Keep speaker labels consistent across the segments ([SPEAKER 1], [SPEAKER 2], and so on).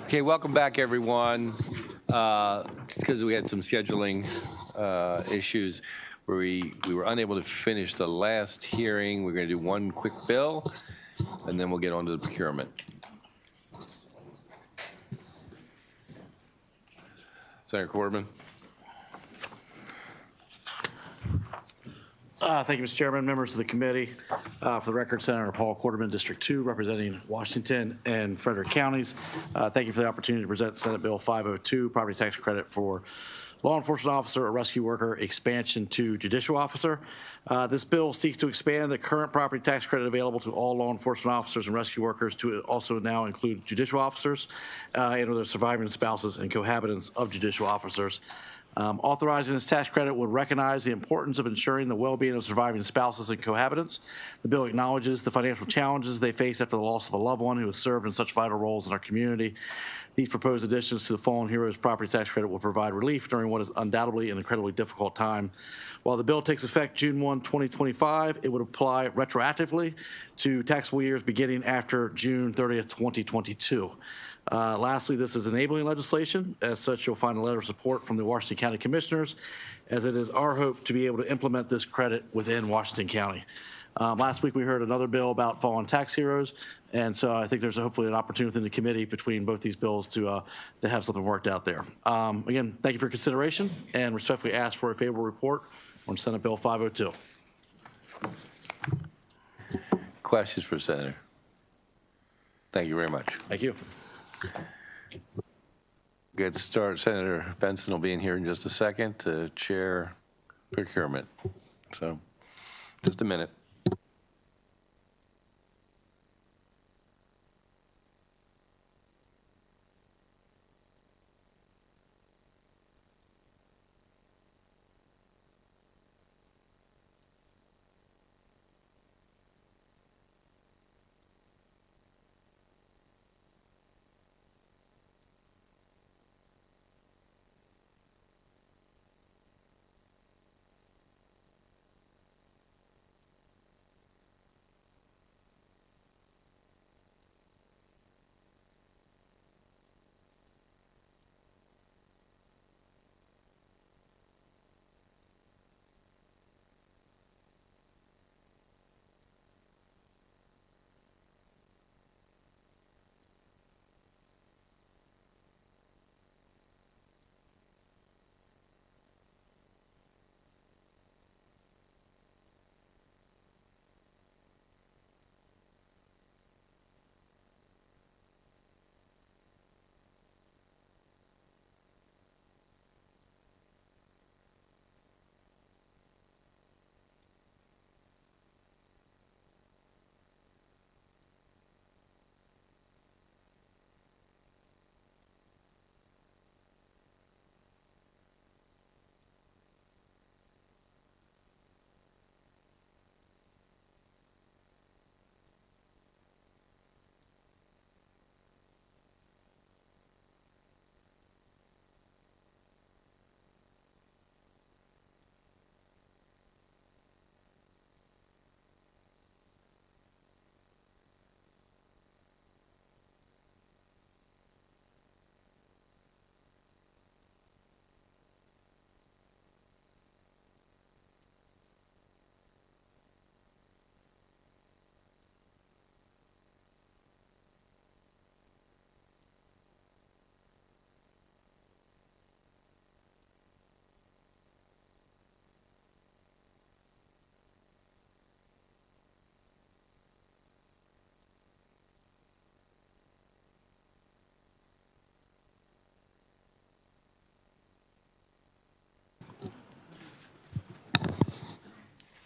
[SPEAKER 1] Okay, welcome back, everyone. Because we had some scheduling issues where we were unable to finish the last hearing. We're going to do one quick bill, and then we'll get on to the procurement. Senator Corbin.
[SPEAKER 2] Thank you, Mr. Chairman, members of the committee. For the record, Senator Paul Quarterman, District 2, representing Washington and Frederick counties. Thank you for the opportunity to present Senate Bill 502, property tax credit for law enforcement officer or rescue worker expansion to judicial officer. This bill seeks to expand the current property tax credit available to all law enforcement officers and rescue workers to also now include judicial officers and their surviving spouses and cohabitants of judicial officers. Authorizing this tax credit would recognize the importance of ensuring the well-being of surviving spouses and cohabitants. The bill acknowledges the financial challenges they face after the loss of a loved one who has served in such vital roles in our community. These proposed additions to the Fallen Heroes property tax credit will provide relief during what is undoubtedly an incredibly difficult time. While the bill takes effect June 1, 2025, it would apply retroactively to taxable years beginning after June 30th, 2022. Lastly, this is enabling legislation. As such, you'll find a letter of support from the Washington County Commissioners, as it is our hope to be able to implement this credit within Washington County. Last week, we heard another bill about fallen tax heroes, and so I think there's hopefully an opportunity within the committee between both these bills to have something worked out there. Again, thank you for your consideration, and respectfully ask for a favorable report on Senate Bill 502.
[SPEAKER 1] Questions for Senator? Thank you very much.
[SPEAKER 2] Thank you.
[SPEAKER 1] Good start. Senator Benson will be in here in just a second to chair procurement. So just a minute.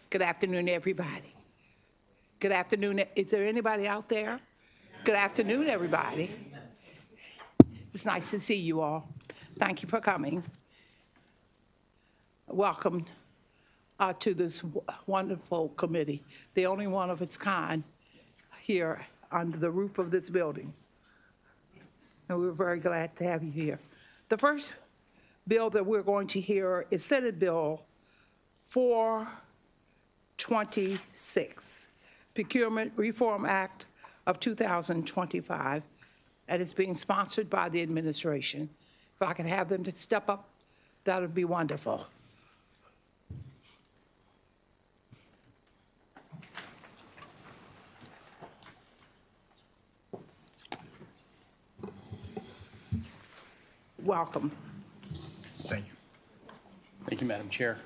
[SPEAKER 3] Good afternoon, everybody. Good afternoon. Is there anybody out there? Good afternoon, everybody. It's nice to see you all. Thank you for coming. Welcome to this wonderful committee, the only one of its kind here under the roof of this building. And we're very glad to have you here. The first bill that we're going to hear is Senate Bill 426, Procurement Reform Act of 2025. and it's being sponsored by the administration. If I could have them to step up, that would be wonderful. Welcome.
[SPEAKER 4] Thank you. Thank you, Madam Chair.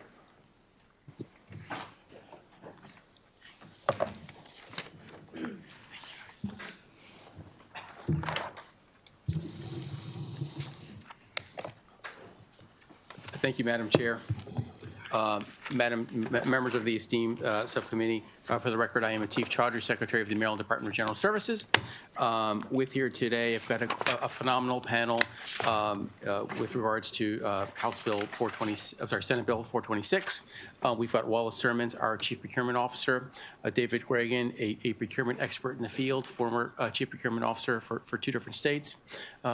[SPEAKER 4] Thank you, Madam Chair. Members of the esteemed subcommittee, for the record, I am Atif Chaudhry, Secretary of the Maryland Department of General Services. With here today, I've got a phenomenal panel with regards to House Bill 420, I'm sorry, Senate Bill 426. We've got Wallace Sermons, our Chief Procurement Officer, David Gregan, a procurement expert in the field, former Chief Procurement Officer for 2 different states.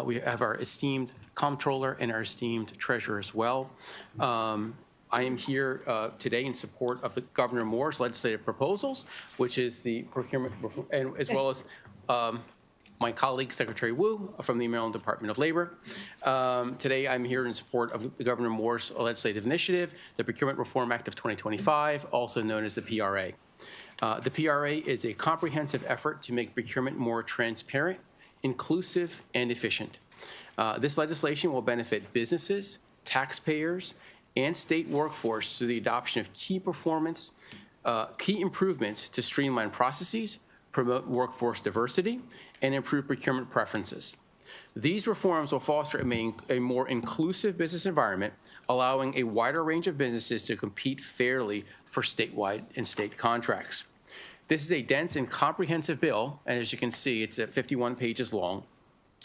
[SPEAKER 4] We have our esteemed Comptroller and our esteemed Treasurer as well. I am here today in support of the Governor Moore's legislative proposals, which is the procurement, and as well as my colleague, Secretary Wu, from the Maryland Department of Labor. Today, I'm here in support of the Governor Moore's legislative initiative, the Procurement Reform Act of 2025, also known as the PRA. The PRA is a comprehensive effort to make procurement more transparent, inclusive, and efficient. This legislation will benefit businesses, taxpayers, and state workforce through the adoption of key improvements to streamline processes, promote workforce diversity, and improve procurement preferences. These reforms will foster a more inclusive business environment, allowing a wider range of businesses to compete fairly for statewide and state contracts. This is a dense and comprehensive bill, and as you can see, it's 51 pages long.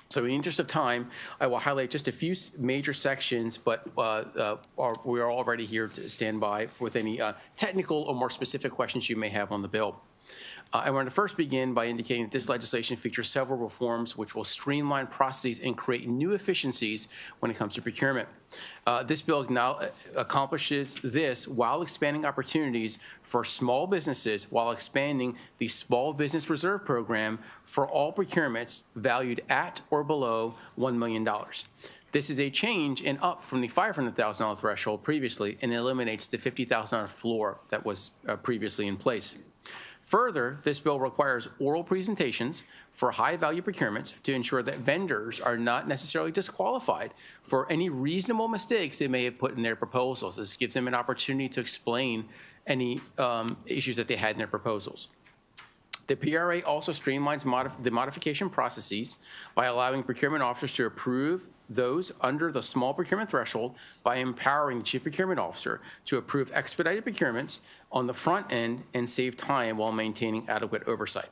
[SPEAKER 4] So in the interest of time, I will highlight just a few major sections, but we are already here to stand by with any technical or more specific questions you may have on the bill. I want to first begin by indicating that this legislation features several reforms which will streamline processes and create new efficiencies when it comes to procurement. This bill now accomplishes this while expanding opportunities for small businesses, while expanding the Small Business Reserve Program for all procurements valued at or below $1 million. This is a change and up from the $500,000 threshold previously, and eliminates the $50,000 floor that was previously in place. Further, this bill requires oral presentations for high-value procurements to ensure that vendors are not necessarily disqualified for any reasonable mistakes they may have put in their proposals. This gives them an opportunity to explain any issues that they had in their proposals. The PRA also streamlines the modification processes by allowing procurement officers to approve those under the small procurement threshold by empowering the Chief Procurement Officer to approve expedited procurements on the front end and save time while maintaining adequate oversight.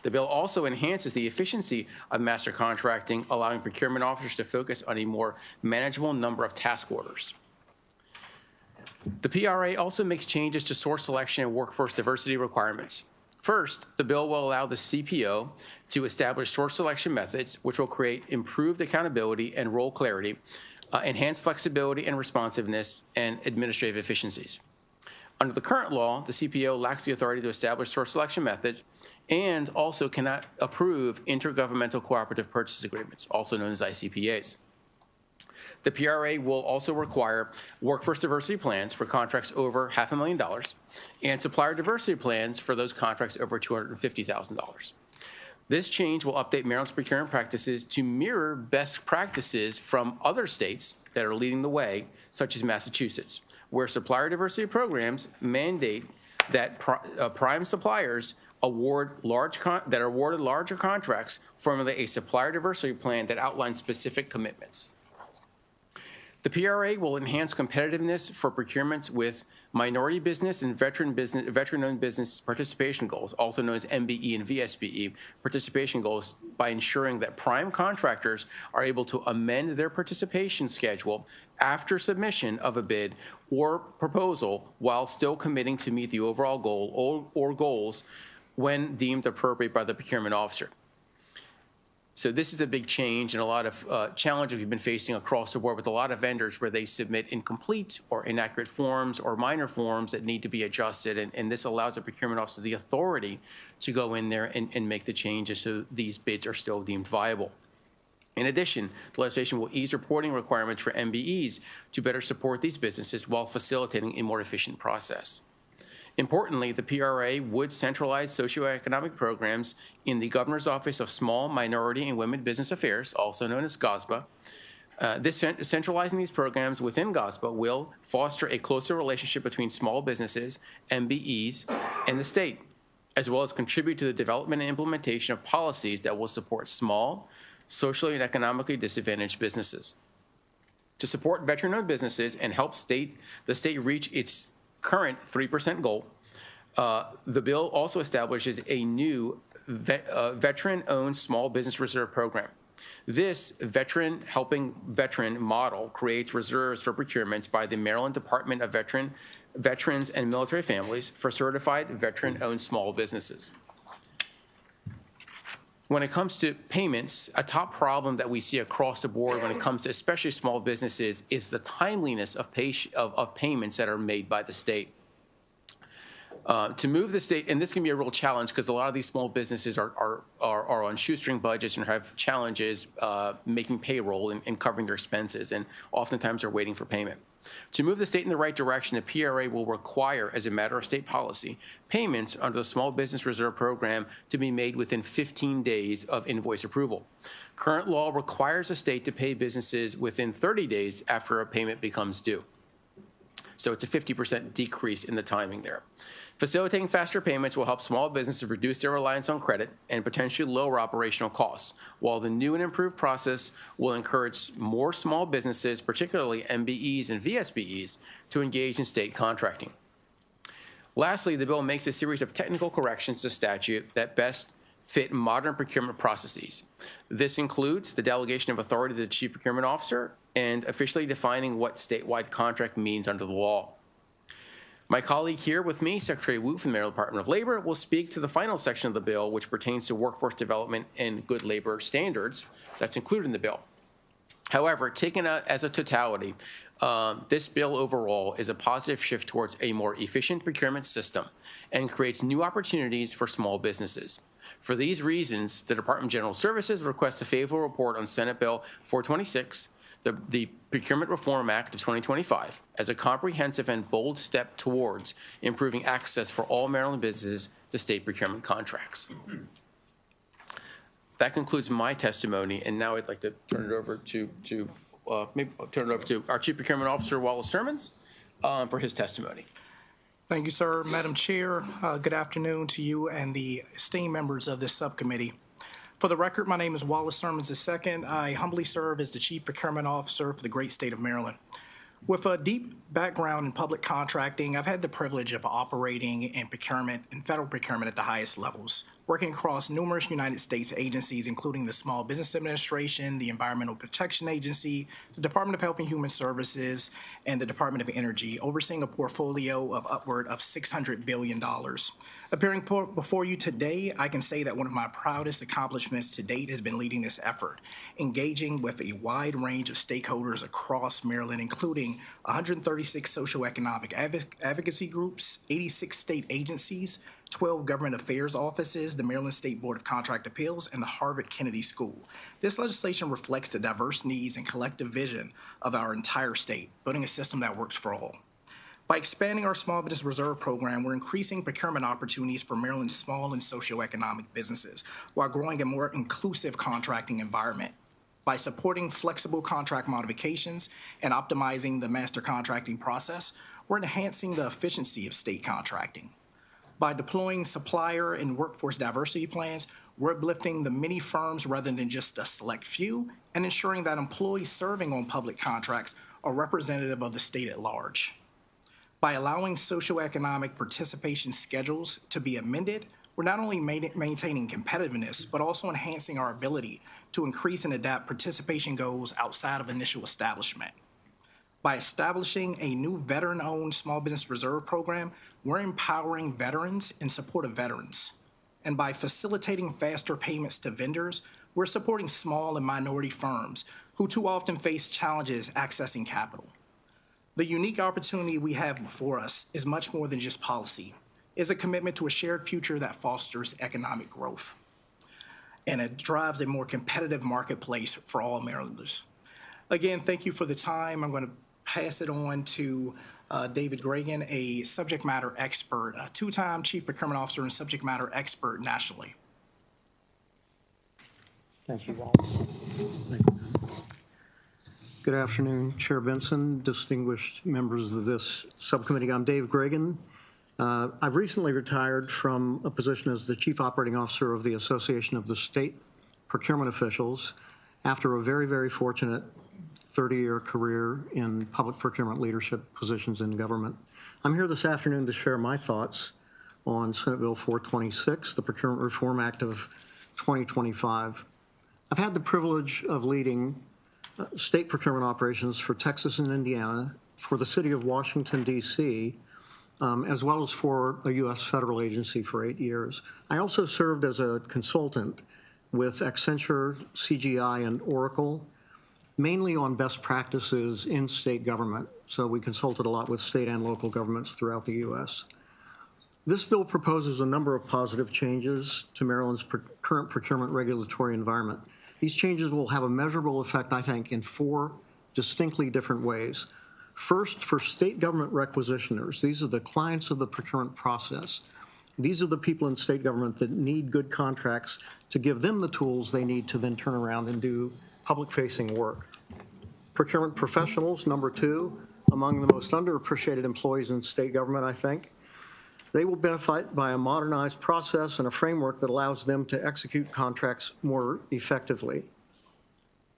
[SPEAKER 4] The bill also enhances the efficiency of master contracting, allowing procurement officers to focus on a more manageable number of task orders. The PRA also makes changes to source selection and workforce diversity requirements. First, the bill will allow the CPO to establish source selection methods, which will create improved accountability and role clarity, enhance flexibility and responsiveness, and administrative efficiencies. Under the current law, the CPO lacks the authority to establish source selection methods and also cannot approve intergovernmental cooperative purchase agreements, also known as ICPAs. The PRA will also require workforce diversity plans for contracts over $500,000 and supplier diversity plans for those contracts over $250,000. This change will update Maryland's procurement practices to mirror best practices from other states that are leading the way, such as Massachusetts, where supplier diversity programs mandate that prime suppliers that are awarded larger contracts formulate a supplier diversity plan that outlines specific commitments. The PRA will enhance competitiveness for procurements with minority business and veteran-owned business participation goals, also known as MBE and VSBE participation goals, by ensuring that prime contractors are able to amend their participation schedule after submission of a bid or proposal while still committing to meet the overall goal or goals when deemed appropriate by the procurement officer. So this is a big change and a lot of challenges we've been facing across the board with a lot of vendors where they submit incomplete or inaccurate forms or minor forms that need to be adjusted. And this allows the procurement officer the authority to go in there and make the changes so these bids are still deemed viable. In addition, the legislation will ease reporting requirements for MBEs to better support these businesses while facilitating a more efficient process. Importantly, the PRA would centralize socioeconomic programs in the Governor's Office of Small, Minority, and Women Business Affairs, also known as GOSBA. Centralizing these programs within GOSBA will foster a closer relationship between small businesses, MBEs, and the state, as well as contribute to the development and implementation of policies that will support small, socially and economically disadvantaged businesses. To support veteran-owned businesses and help the state reach its current 3% goal, the bill also establishes a new veteran-owned small business reserve program. This veteran helping veteran model creates reserves for procurements by the Maryland Department of Veterans and Military Families for certified veteran-owned small businesses. When it comes to payments, a top problem that we see across the board when it comes to especially small businesses is the timeliness of payments that are made by the state. To move the state, and this can be a real challenge because a lot of these small businesses are on shoestring budgets and have challenges making payroll and covering their expenses, and oftentimes are waiting for payment. To move the state in the right direction, the PRA will require, as a matter of state policy, payments under the Small Business Reserve Program to be made within 15 days of invoice approval. Current law requires the state to pay businesses within 30 days after a payment becomes due. So it's a 50% decrease in the timing there. Facilitating faster payments will help small businesses reduce their reliance on credit and potentially lower operational costs, while the new and improved process will encourage more small businesses, particularly MBEs and VSBEs, to engage in state contracting. Lastly, the bill makes a series of technical corrections to statute that best fit modern procurement processes. This includes the delegation of authority to the Chief Procurement Officer and officially defining what statewide contract means under the law. My colleague here with me, Secretary Wu from the Maryland Department of Labor, will speak to the final section of the bill, which pertains to workforce development and good labor standards that's included in the bill. However, taken as a totality, this bill overall is a positive shift towards a more efficient procurement system and creates new opportunities for small businesses. For these reasons, the Department of General Services requests a favorable report on Senate Bill 426, the Procurement Reform Act of 2025, as a comprehensive and bold step towards improving access for all Maryland businesses to state procurement contracts. That concludes my testimony, and now I'd like to turn it over to our Chief Procurement Officer, Wallace Sermons, for his testimony.
[SPEAKER 5] Thank you, sir. Madam Chair, good afternoon to you and the esteemed members of this subcommittee. For the record, my name is Wallace Sermons II. I humbly serve as the Chief Procurement Officer for the great state of Maryland. With a deep background in public contracting, I've had the privilege of operating in procurement and federal procurement at the highest levels, working across numerous United States agencies, including the Small Business Administration, the Environmental Protection Agency, the Department of Health and Human Services, and the Department of Energy, overseeing a portfolio of upward of $600 billion. Appearing before you today, I can say that one of my proudest accomplishments to date has been leading this effort, engaging with a wide range of stakeholders across Maryland, including 136 socioeconomic advocacy groups, 86 state agencies, 12 government affairs offices, the Maryland State Board of Contract Appeals, and the Harvard Kennedy School. This legislation reflects the diverse needs and collective vision of our entire state, building a system that works for all. By expanding our Small Business Reserve Program, we're increasing procurement opportunities for Maryland's small and socioeconomic businesses while growing a more inclusive contracting environment. By supporting flexible contract modifications and optimizing the master contracting process, we're enhancing the efficiency of state contracting. By deploying supplier and workforce diversity plans, we're uplifting the many firms rather than just a select few, and ensuring that employees serving on public contracts are representative of the state at large. By allowing socioeconomic participation schedules to be amended, we're not only maintaining competitiveness, but also enhancing our ability to increase and adapt participation goals outside of initial establishment. By establishing a new veteran-owned Small Business Reserve Program, we're empowering veterans in support of veterans. And by facilitating faster payments to vendors, we're supporting small and minority firms who too often face challenges accessing capital. The unique opportunity we have before us is much more than just policy. It's a commitment to a shared future that fosters economic growth, and it drives a more competitive marketplace for all Marylanders. Again, thank you for the time. I'm going to pass it on to David Gragan, a subject matter expert, a two-time Chief Procurement Officer and subject matter expert nationally.
[SPEAKER 6] Thank you, Wallace. Thank you. Good afternoon, Chair Benson, distinguished members of this subcommittee. I'm Dave Gragan. I've recently retired from a position as the Chief Operating Officer of the Association of the State Procurement Officials after a very, very fortunate 30-year career in public procurement leadership positions in government. I'm here this afternoon to share my thoughts on Senate Bill 426, the Procurement Reform Act of 2025. I've had the privilege of leading state procurement operations for Texas and Indiana, for the city of Washington, D.C., as well as for a U.S. federal agency for 8 years. I also served as a consultant with Accenture, CGI, and Oracle, mainly on best practices in state government. So we consulted a lot with state and local governments throughout the U.S. This bill proposes a number of positive changes to Maryland's current procurement regulatory environment. These changes will have a measurable effect, I think, in 4 distinctly different ways. First, for state government requisitioners, these are the clients of the procurement process. These are the people in state government that need good contracts to give them the tools they need to then turn around and do public-facing work. Procurement professionals, number 2, among the most underappreciated employees in state government, I think. They will benefit by a modernized process and a framework that allows them to execute contracts more effectively.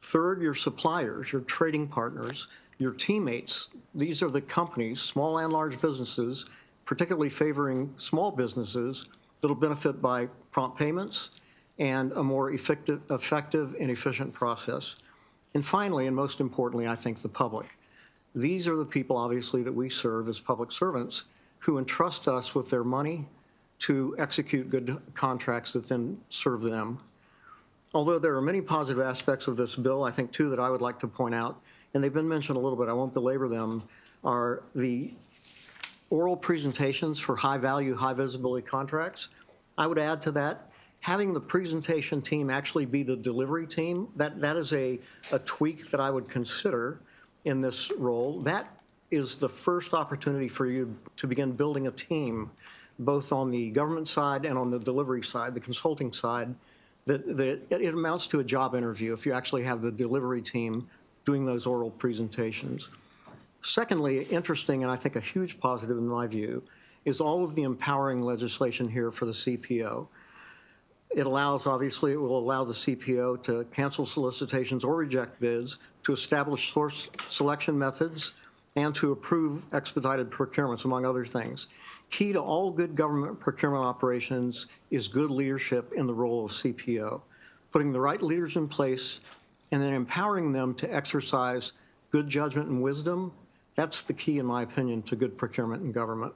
[SPEAKER 6] Third, your suppliers, your trading partners, your teammates. These are the companies, small and large businesses, particularly favoring small businesses, that will benefit by prompt payments and a more effective and efficient process. And finally, and most importantly, I think the public. These are the people, obviously, that we serve as public servants who entrust us with their money to execute good contracts that then serve them. Although there are many positive aspects of this bill, I think 2 that I would like to point out, and they've been mentioned a little bit, I won't belabor them, are the oral presentations for high-value, high-visibility contracts. I would add to that, having the presentation team actually be the delivery team, that is a tweak that I would consider in this role. That is the first opportunity for you to begin building a team, both on the government side and on the delivery side, the consulting side, that it amounts to a job interview if you actually have the delivery team doing those oral presentations. Secondly, interesting, and I think a huge positive in my view, is all of the empowering legislation here for the CPO. It allows, obviously, it will allow the CPO to cancel solicitations or reject bids, to establish source selection methods, and to approve expedited procurements, among other things. Key to all good government procurement operations is good leadership in the role of CPO, putting the right leaders in place and then empowering them to exercise good judgment and wisdom. That's the key, in my opinion, to good procurement in government.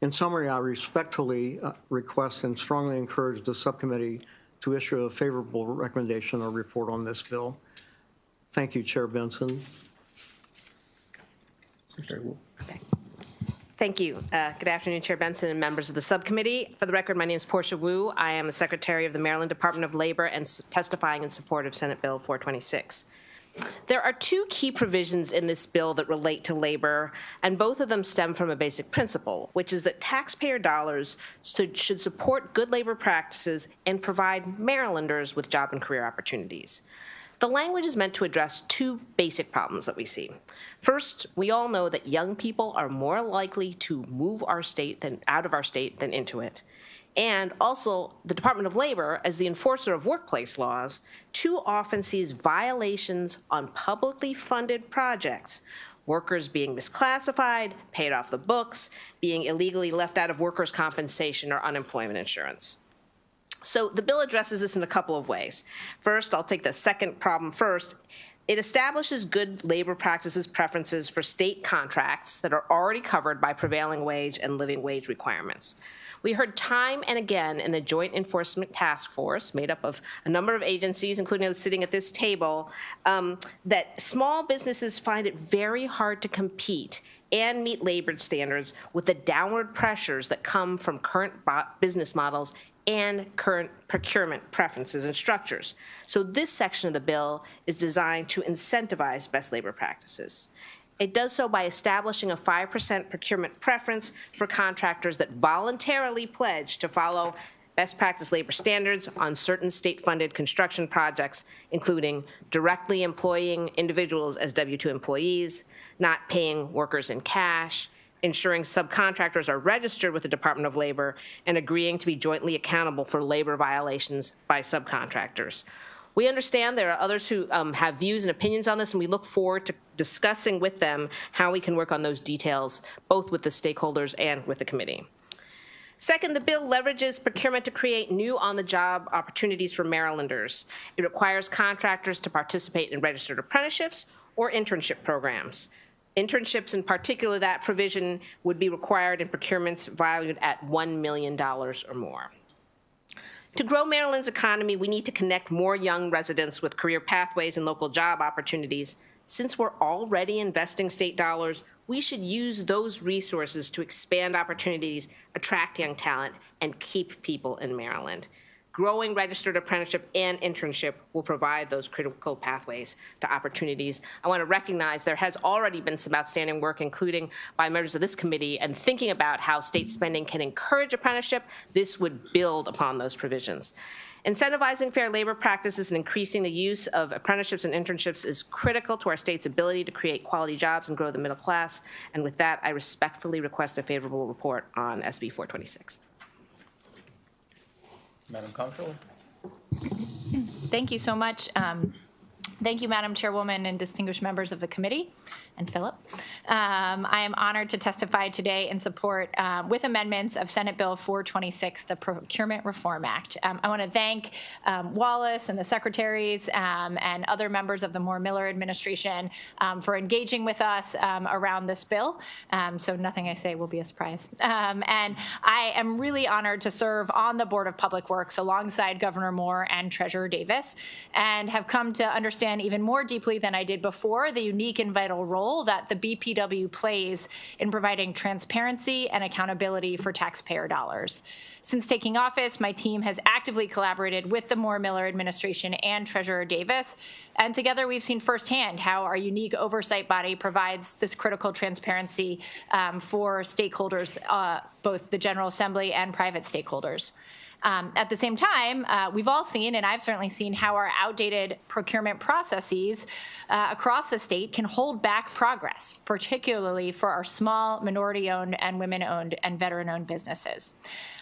[SPEAKER 6] In summary, I respectfully request and strongly encourage the subcommittee to issue a favorable recommendation or report on this bill. Thank you, Chair Benson.
[SPEAKER 7] Okay. Thank you. Good afternoon, Chair Benson and members of the subcommittee. For the record, my name is Portia Wu. I am the Secretary of the Maryland Department of Labor and testifying in support of Senate Bill 426. There are 2 key provisions in this bill that relate to labor, and both of them stem from a basic principle, which is that taxpayer dollars should support good labor practices and provide Marylanders with job and career opportunities. The language is meant to address 2 basic problems that we see. First, we all know that young people are more likely to move out of our state than into it. And also, the Department of Labor, as the enforcer of workplace laws, too often sees violations on publicly funded projects, workers being misclassified, paid off the books, being illegally left out of workers' compensation or unemployment insurance. So the bill addresses this in a couple of ways. First, I'll take the second problem first. It establishes good labor practices preferences for state contracts that are already covered by prevailing wage and living wage requirements. We heard time and again in the Joint Enforcement Task Force, made up of a number of agencies, including those sitting at this table, that small businesses find it very hard to compete and meet labor standards with the downward pressures that come from current business models and current procurement preferences and structures. So this section of the bill is designed to incentivize best labor practices. It does so by establishing a 5% procurement preference for contractors that voluntarily pledge to follow best practice labor standards on certain state-funded construction projects, including directly employing individuals as W-2 employees, not paying workers in cash, ensuring subcontractors are registered with the Department of Labor, and agreeing to be jointly accountable for labor violations by subcontractors. We understand there are others who have views and opinions on this, and we look forward to discussing with them how we can work on those details, both with the stakeholders and with the committee. Second, the bill leverages procurement to create new on-the-job opportunities for Marylanders. It requires contractors to participate in registered apprenticeships or internship programs. Internships, in particular, that provision would be required in procurements valued at $1 million or more. To grow Maryland's economy, we need to connect more young residents with career pathways and local job opportunities. Since we're already investing state dollars, we should use those resources to expand opportunities, attract young talent, and keep people in Maryland. Growing registered apprenticeship and internship will provide those critical pathways to opportunities. I want to recognize there has already been some outstanding work, including by members of this committee, and thinking about how state spending can encourage apprenticeship. This would build upon those provisions. Incentivizing fair labor practices and increasing the use of apprenticeships and internships is critical to our state's ability to create quality jobs and grow the middle class. And with that, I respectfully request a favorable report on SB 426.
[SPEAKER 8] Madam Comptroller.
[SPEAKER 9] Thank you so much. Thank you, Madam Chairwoman and distinguished members of the committee, and Philip. I am honored to testify today in support with amendments of Senate Bill 426, the Procurement Reform Act. I want to thank Wallace and the secretaries and other members of the Moore-Miller administration for engaging with us around this bill. So nothing I say will be a surprise. And I am really honored to serve on the Board of Public Works alongside Governor Moore and Treasurer Davis, and have come to understand even more deeply than I did before the unique and vital role that the BPW plays in providing transparency and accountability for taxpayer dollars. Since taking office, my team has actively collaborated with the Moore-Miller administration and Treasurer Davis, and together we've seen firsthand how our unique oversight body provides this critical transparency for stakeholders, both the General Assembly and private stakeholders. At the same time, we've all seen, and I've certainly seen, how our outdated procurement processes across the state can hold back progress, particularly for our small, minority-owned, and women-owned and veteran-owned businesses.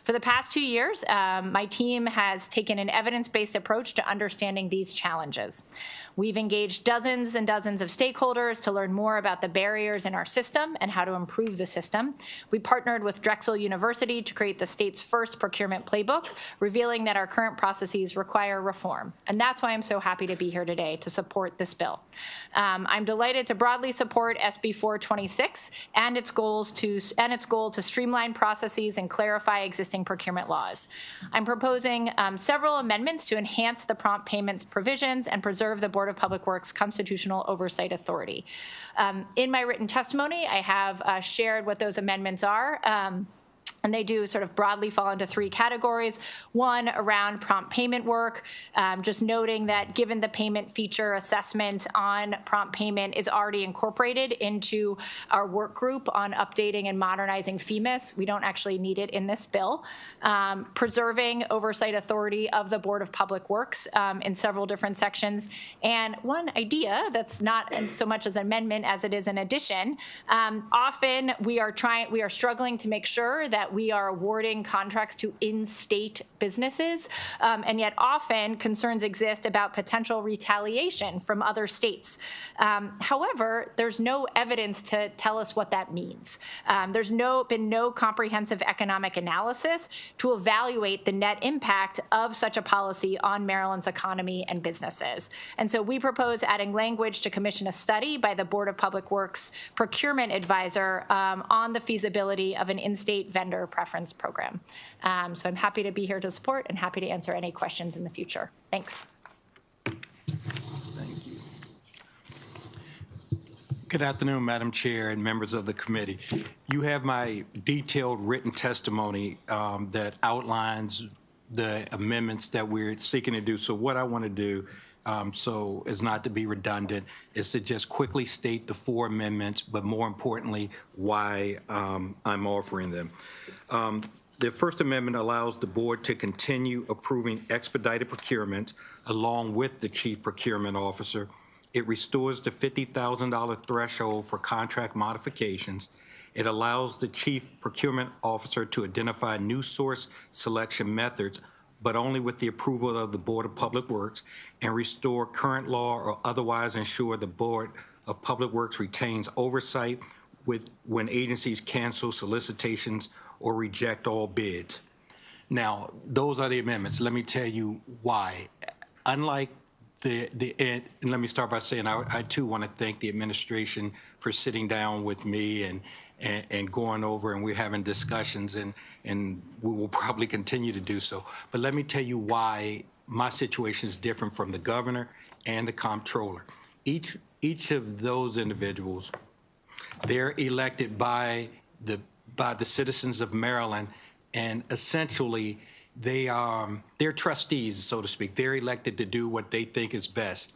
[SPEAKER 9] For the past 2 years, my team has taken an evidence-based approach to understanding these challenges. We've engaged dozens and dozens of stakeholders to learn more about the barriers in our system and how to improve the system. We partnered with Drexel University to create the state's first procurement playbook, revealing that our current processes require reform. And that's why I'm so happy to be here today to support this bill. I'm delighted to broadly support SB 426 and its goal to streamline processes and clarify existing procurement laws. I'm proposing several amendments to enhance the prompt payments provisions and preserve the Board of Public Works constitutional oversight authority. In my written testimony, I have shared what those amendments are. And they do sort of broadly fall into 3 categories. One, around prompt payment work, just noting that given the payment feature assessment on prompt payment is already incorporated into our work group on updating and modernizing FEMIS, we don't actually need it in this bill. Preserving oversight authority of the Board of Public Works in several different sections. And one idea that's not so much as an amendment as it is an addition, often we are struggling to make sure that we are awarding contracts to in-state businesses, and yet often concerns exist about potential retaliation from other states. However, there's no evidence to tell us what that means. There's been no comprehensive economic analysis to evaluate the net impact of such a policy on Maryland's economy and businesses. And so we propose adding language to commission a study by the Board of Public Works Procurement Advisor on the feasibility of an in-state vendor preference program. So I'm happy to be here to support and happy to answer any questions in the future. Thanks.
[SPEAKER 1] Thank you.
[SPEAKER 8] Good afternoon, Madam Chair and members of the committee. You have my detailed written testimony that outlines the amendments that we're seeking to do. So what I want to do, so as not to be redundant, is to just quickly state the 4 amendments, but more importantly, why I'm offering them. The First Amendment allows the board to continue approving expedited procurement along with the chief procurement officer. It restores the $50,000 threshold for contract modifications. It allows the chief procurement officer to identify new source selection methods, but only with the approval of the Board of Public Works, and restore current law or otherwise ensure the Board of Public Works retains oversight when agencies cancel solicitations or reject all bids. Now, those are the amendments. Let me tell you why. Unlike and let me start by saying I too want to thank the administration for sitting down with me and going over, and we're having discussions, and we will probably continue to do so. But let me tell you why my situation is different from the governor and the comptroller. Each of those individuals, they're elected by the citizens of Maryland, and essentially they're trustees, so to speak. They're elected to do what they think is best.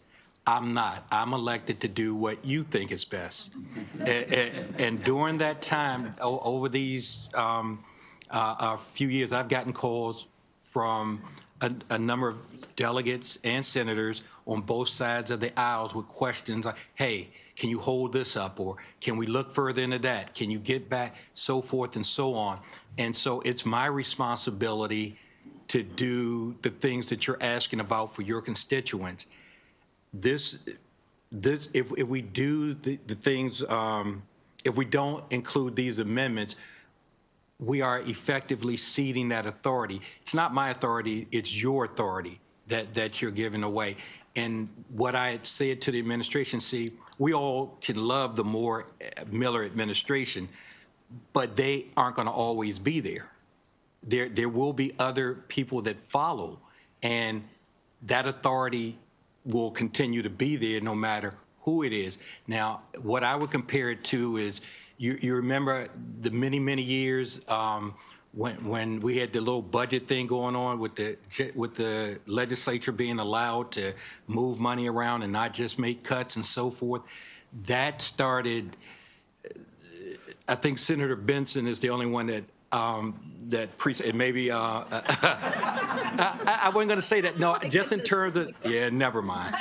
[SPEAKER 8] I'm not. I'm elected to do what you think is best. And during that time, over these few years, I've gotten calls from a number of delegates and senators on both sides of the aisles with questions like, hey, can you hold this up? Or can we look further into that? Can you get back? So forth and so on. And so it's my responsibility to do the things that you're asking about for your constituents. If we do the things, if we don't include these amendments, we are effectively ceding that authority. It's not my authority, it's your authority that you're giving away. And what I had said to the administration, see, we all can love the Miller administration, but they aren't going to always be there. There will be other people that follow, and that authority will continue to be there no matter who it is. Now, what I would compare it to is, you remember the many years when we had the little budget thing going on with the legislature being allowed to move money around and not just make cuts and so forth. That started, I think Senator Benson is the only one that maybe I wasn't going to say that. No, just in terms of, yeah, never mind.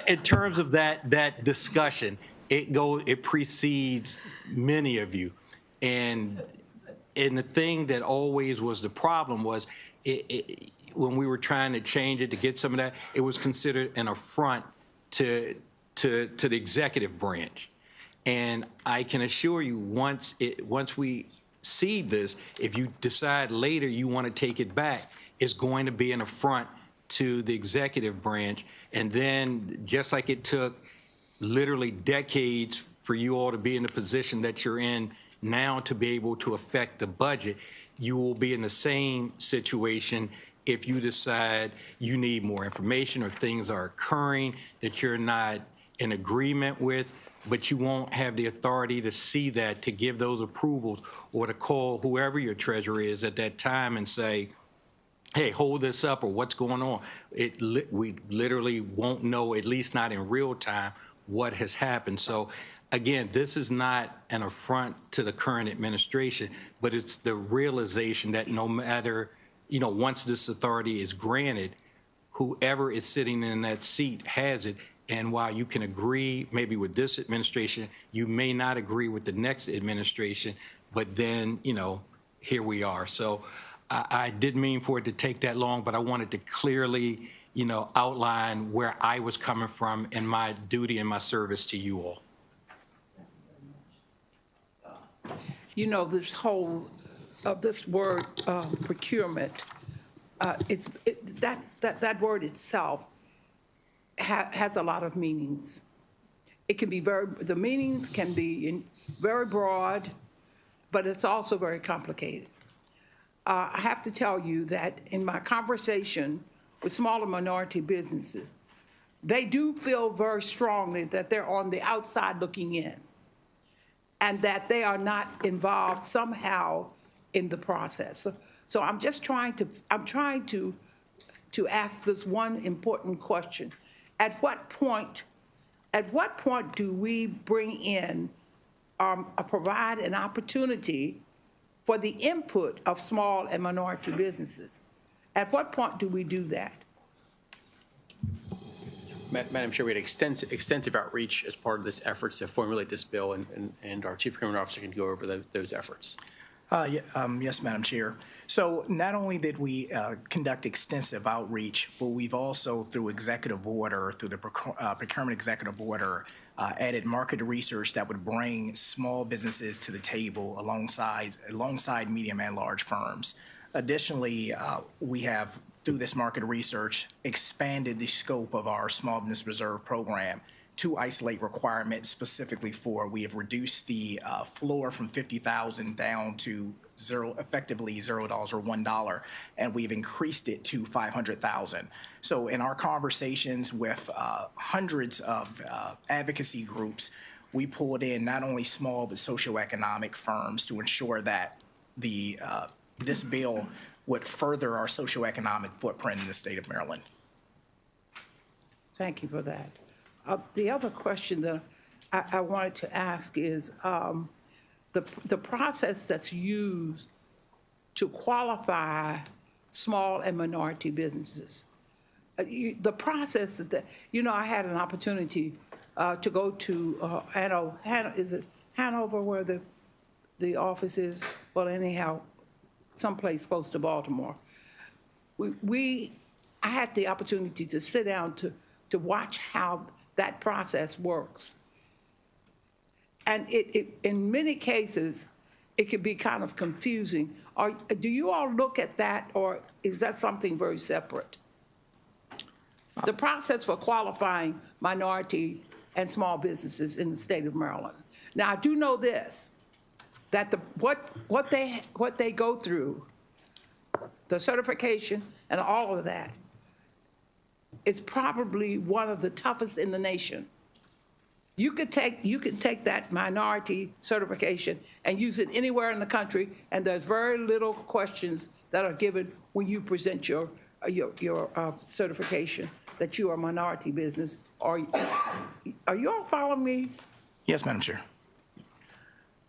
[SPEAKER 8] In terms of that discussion, it precedes many of you, and the thing that always was the problem was when we were trying to change it to get some of that, it was considered an affront to the executive branch. And I can assure you, once we see this, if you decide later you want to take it back, it's going to be an affront to the executive branch. And then, just like it took literally decades for you all to be in the position that you're in now to be able to affect the budget, you will be in the same situation if you decide you need more information or things are occurring that you're not in agreement with, but you won't have the authority to see that, to give those approvals, or to call whoever your treasurer is at that time and say, hey, hold this up, or what's going on. We literally won't know, at least not in real time, what has happened. So again, this is not an affront to the current administration, but it's the realization that no matter, once this authority is granted, whoever is sitting in that seat has it. And while you can agree maybe with this administration, you may not agree with the next administration, but then, here we are. So I didn't mean for it to take that long, but I wanted to clearly, outline where I was coming from in my duty and my service to you all.
[SPEAKER 3] This word procurement, that word itself has a lot of meanings. It can be the meanings can be very broad, but it's also very complicated. I have to tell you that in my conversation with smaller minority businesses, they do feel very strongly that they're on the outside looking in, and that they are not involved somehow in the process. So I'm trying to ask this one important question. At what point do we bring in, provide an opportunity for the input of small and minority businesses? At what point do we do that?
[SPEAKER 4] Madam Chair, we had extensive outreach as part of this effort to formulate this bill, and our Chief Procurement Officer can go over those efforts.
[SPEAKER 5] Yes, Madam Chair. So not only did we conduct extensive outreach, but we've also, through executive order, through the procurement executive order, added market research that would bring small businesses to the table alongside medium and large firms. Additionally, we have, through this market research, expanded the scope of our Small Business Reserve Program to isolate requirements specifically for. We have reduced the floor from $50,000 down to effectively $0 or $1, and we've increased it to $500,000. So in our conversations with hundreds of advocacy groups, we pulled in not only small but socioeconomic firms to ensure that this bill would further our socioeconomic footprint in the state of Maryland.
[SPEAKER 3] Thank you for that. The other question that I wanted to ask is the process that's used to qualify small and minority businesses. The process I had an opportunity to go to is it Hanover where the office is? Well, anyhow, someplace close to Baltimore. I had the opportunity to sit down to watch how that process works. And in many cases, it can be kind of confusing. Do you all look at that, or is that something very separate? The process for qualifying minority and small businesses in the state of Maryland. Now, I do know this, that what they go through, the certification and all of that, is probably one of the toughest in the nation. You can take that minority certification and use it anywhere in the country, and there's very little questions that are given when you present your certification that you are a minority business. Are you all following me?
[SPEAKER 5] Yes, Madam Chair.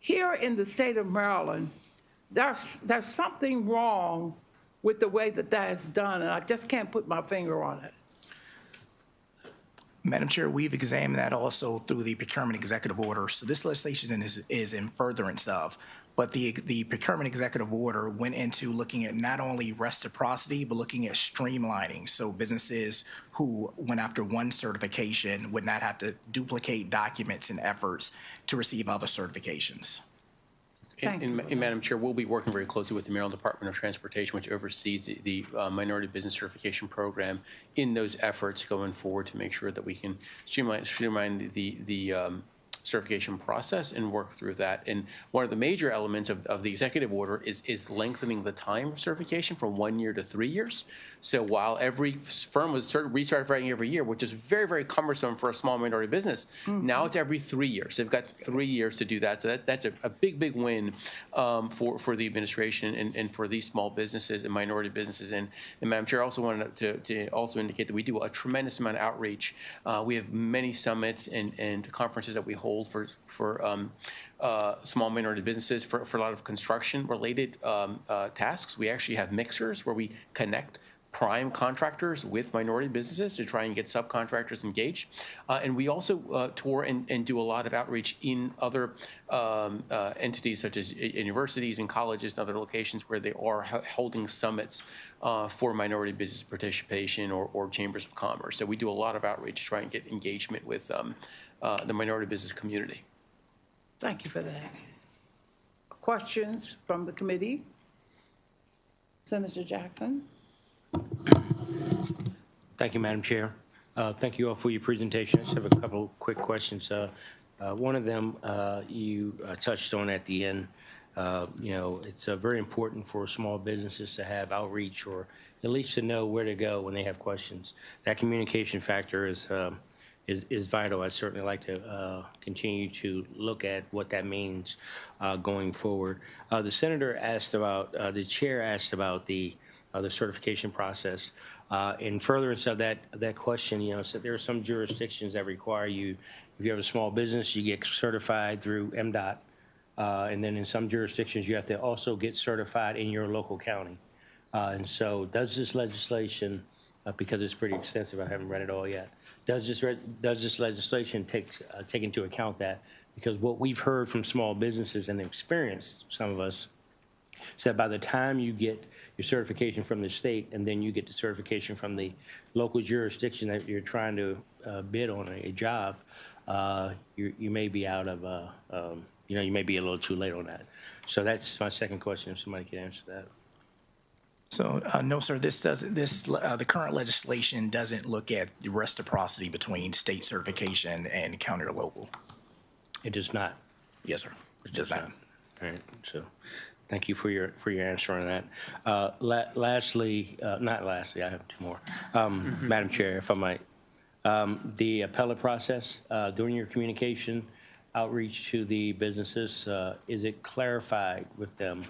[SPEAKER 3] Here in the state of Maryland, there's something wrong with the way that is done, and I just can't put my finger on it.
[SPEAKER 5] Madam Chair, we've examined that also through the procurement executive order. So this legislation is in furtherance of, but the procurement executive order went into looking at not only reciprocity, but looking at streamlining. So businesses who went after one certification would not have to duplicate documents and efforts to receive other certifications.
[SPEAKER 4] And Madam Chair, we'll be working very closely with the Maryland Department of Transportation, which oversees the Minority Business Certification Program, in those efforts going forward to make sure that we can streamline the certification process and work through that. And one of the major elements of the executive order is lengthening the time of certification from 1 year to 3 years. So while every firm was recertifying every year, which is very, very cumbersome for a small minority business, now it's every 3 years. They've got 3 years to do that. So that's a big, big win for the administration and for these small businesses and minority businesses. And Madam Chair, I also wanted to also indicate that we do a tremendous amount of outreach. We have many summits and conferences that we hold for small minority businesses for a lot of construction-related tasks. We actually have mixers where we connect prime contractors with minority businesses to try and get subcontractors engaged. And we also tour and do a lot of outreach in other entities such as universities and colleges and other locations where they are holding summits for minority business participation or chambers of commerce. So we do a lot of outreach to try and get engagement with the minority business community.
[SPEAKER 3] Thank you for that. Questions from the committee? Senator Jackson.
[SPEAKER 10] Thank you, Madam Chair. Thank you all for your presentation. I just have a couple quick questions. One of them you touched on at the end. It's very important for small businesses to have outreach or at least to know where to go when they have questions. That communication factor is vital. I'd certainly like to continue to look at what that means going forward. The senator asked about, the chair asked about the certification process. In furtherance of that question, so there are some jurisdictions that require you, if you have a small business, you get certified through MDOT. And then in some jurisdictions, you have to also get certified in your local county. And so does this legislation, because it's pretty extensive, I haven't read it all yet, does this legislation take into account that? Because what we've heard from small businesses and experienced, some of us, is that by the time you get your certification from the state and then you get the certification from the local jurisdiction that you're trying to bid on a job, you may be out of, you may be a little too late on that. So that's my second question, if somebody could answer that.
[SPEAKER 5] So, no, sir, the current legislation doesn't look at the reciprocity between state certification and county or local.
[SPEAKER 10] It does not.
[SPEAKER 5] Yes, sir. It does not.
[SPEAKER 10] All right. So, thank you for your answer on that. Lastly, not lastly, I have two more. Madam Chair, if I might, the appellate process during your communication outreach to the businesses, is it clarified with them?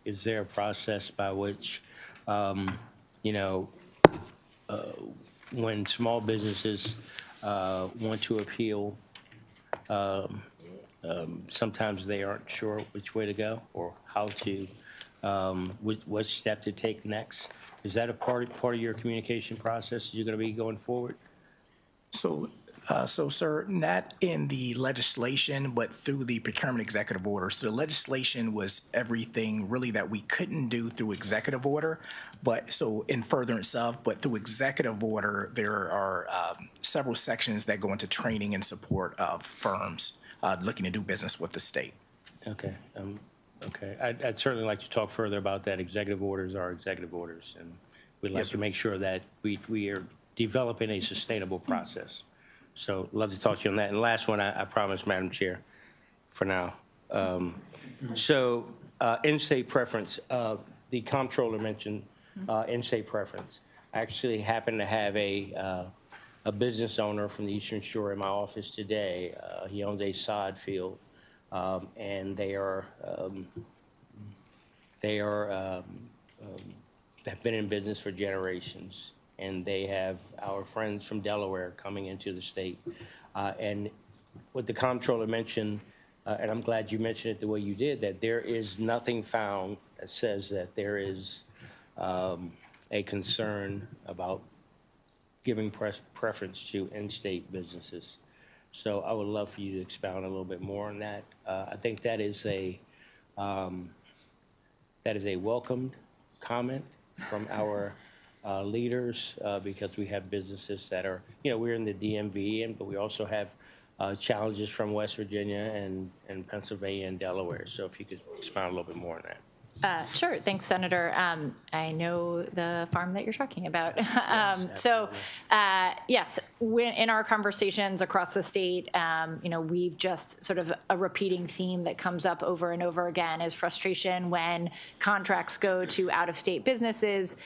[SPEAKER 10] Is there a process by which, when small businesses want to appeal, sometimes they aren't sure which way to go or how to, what step to take next? Is that a part of your communication process you're going to be going forward?
[SPEAKER 5] So, sir, not in the legislation, but through the procurement executive order. So the legislation was everything really that we couldn't do through executive order, but so in furtherance of, but through executive order, there are several sections that go into training and support of firms looking to do business with the state.
[SPEAKER 10] Okay. Okay. I'd certainly like to talk further about that. Executive orders are executive orders, and we'd like to make sure that we are developing a sustainable process. So love to talk to you on that. And last one, I promise, Madam Chair, for now. So in-state preference, the comptroller mentioned in-state preference. I actually happen to have a business owner from the Eastern Shore in my office today. He owns a sod field, and they have been in business for generations. And they have our friends from Delaware coming into the state. And what the comptroller mentioned, and I'm glad you mentioned it the way you did, that there is nothing found that says that there is a concern about giving preference to in-state businesses. So I would love for you to expound a little bit more on that. I think that is a welcomed comment from our leaders, because we have businesses that are, we're in the DMV, but we also have challenges from West Virginia and Pennsylvania and Delaware. So if you could expound a little bit more on that.
[SPEAKER 9] Sure. Thanks, Senator. I know the farm that you're talking about. Yes, in our conversations across the state, we've just sort of a repeating theme that comes up over and over again is frustration when contracts go to out-of-state businesses,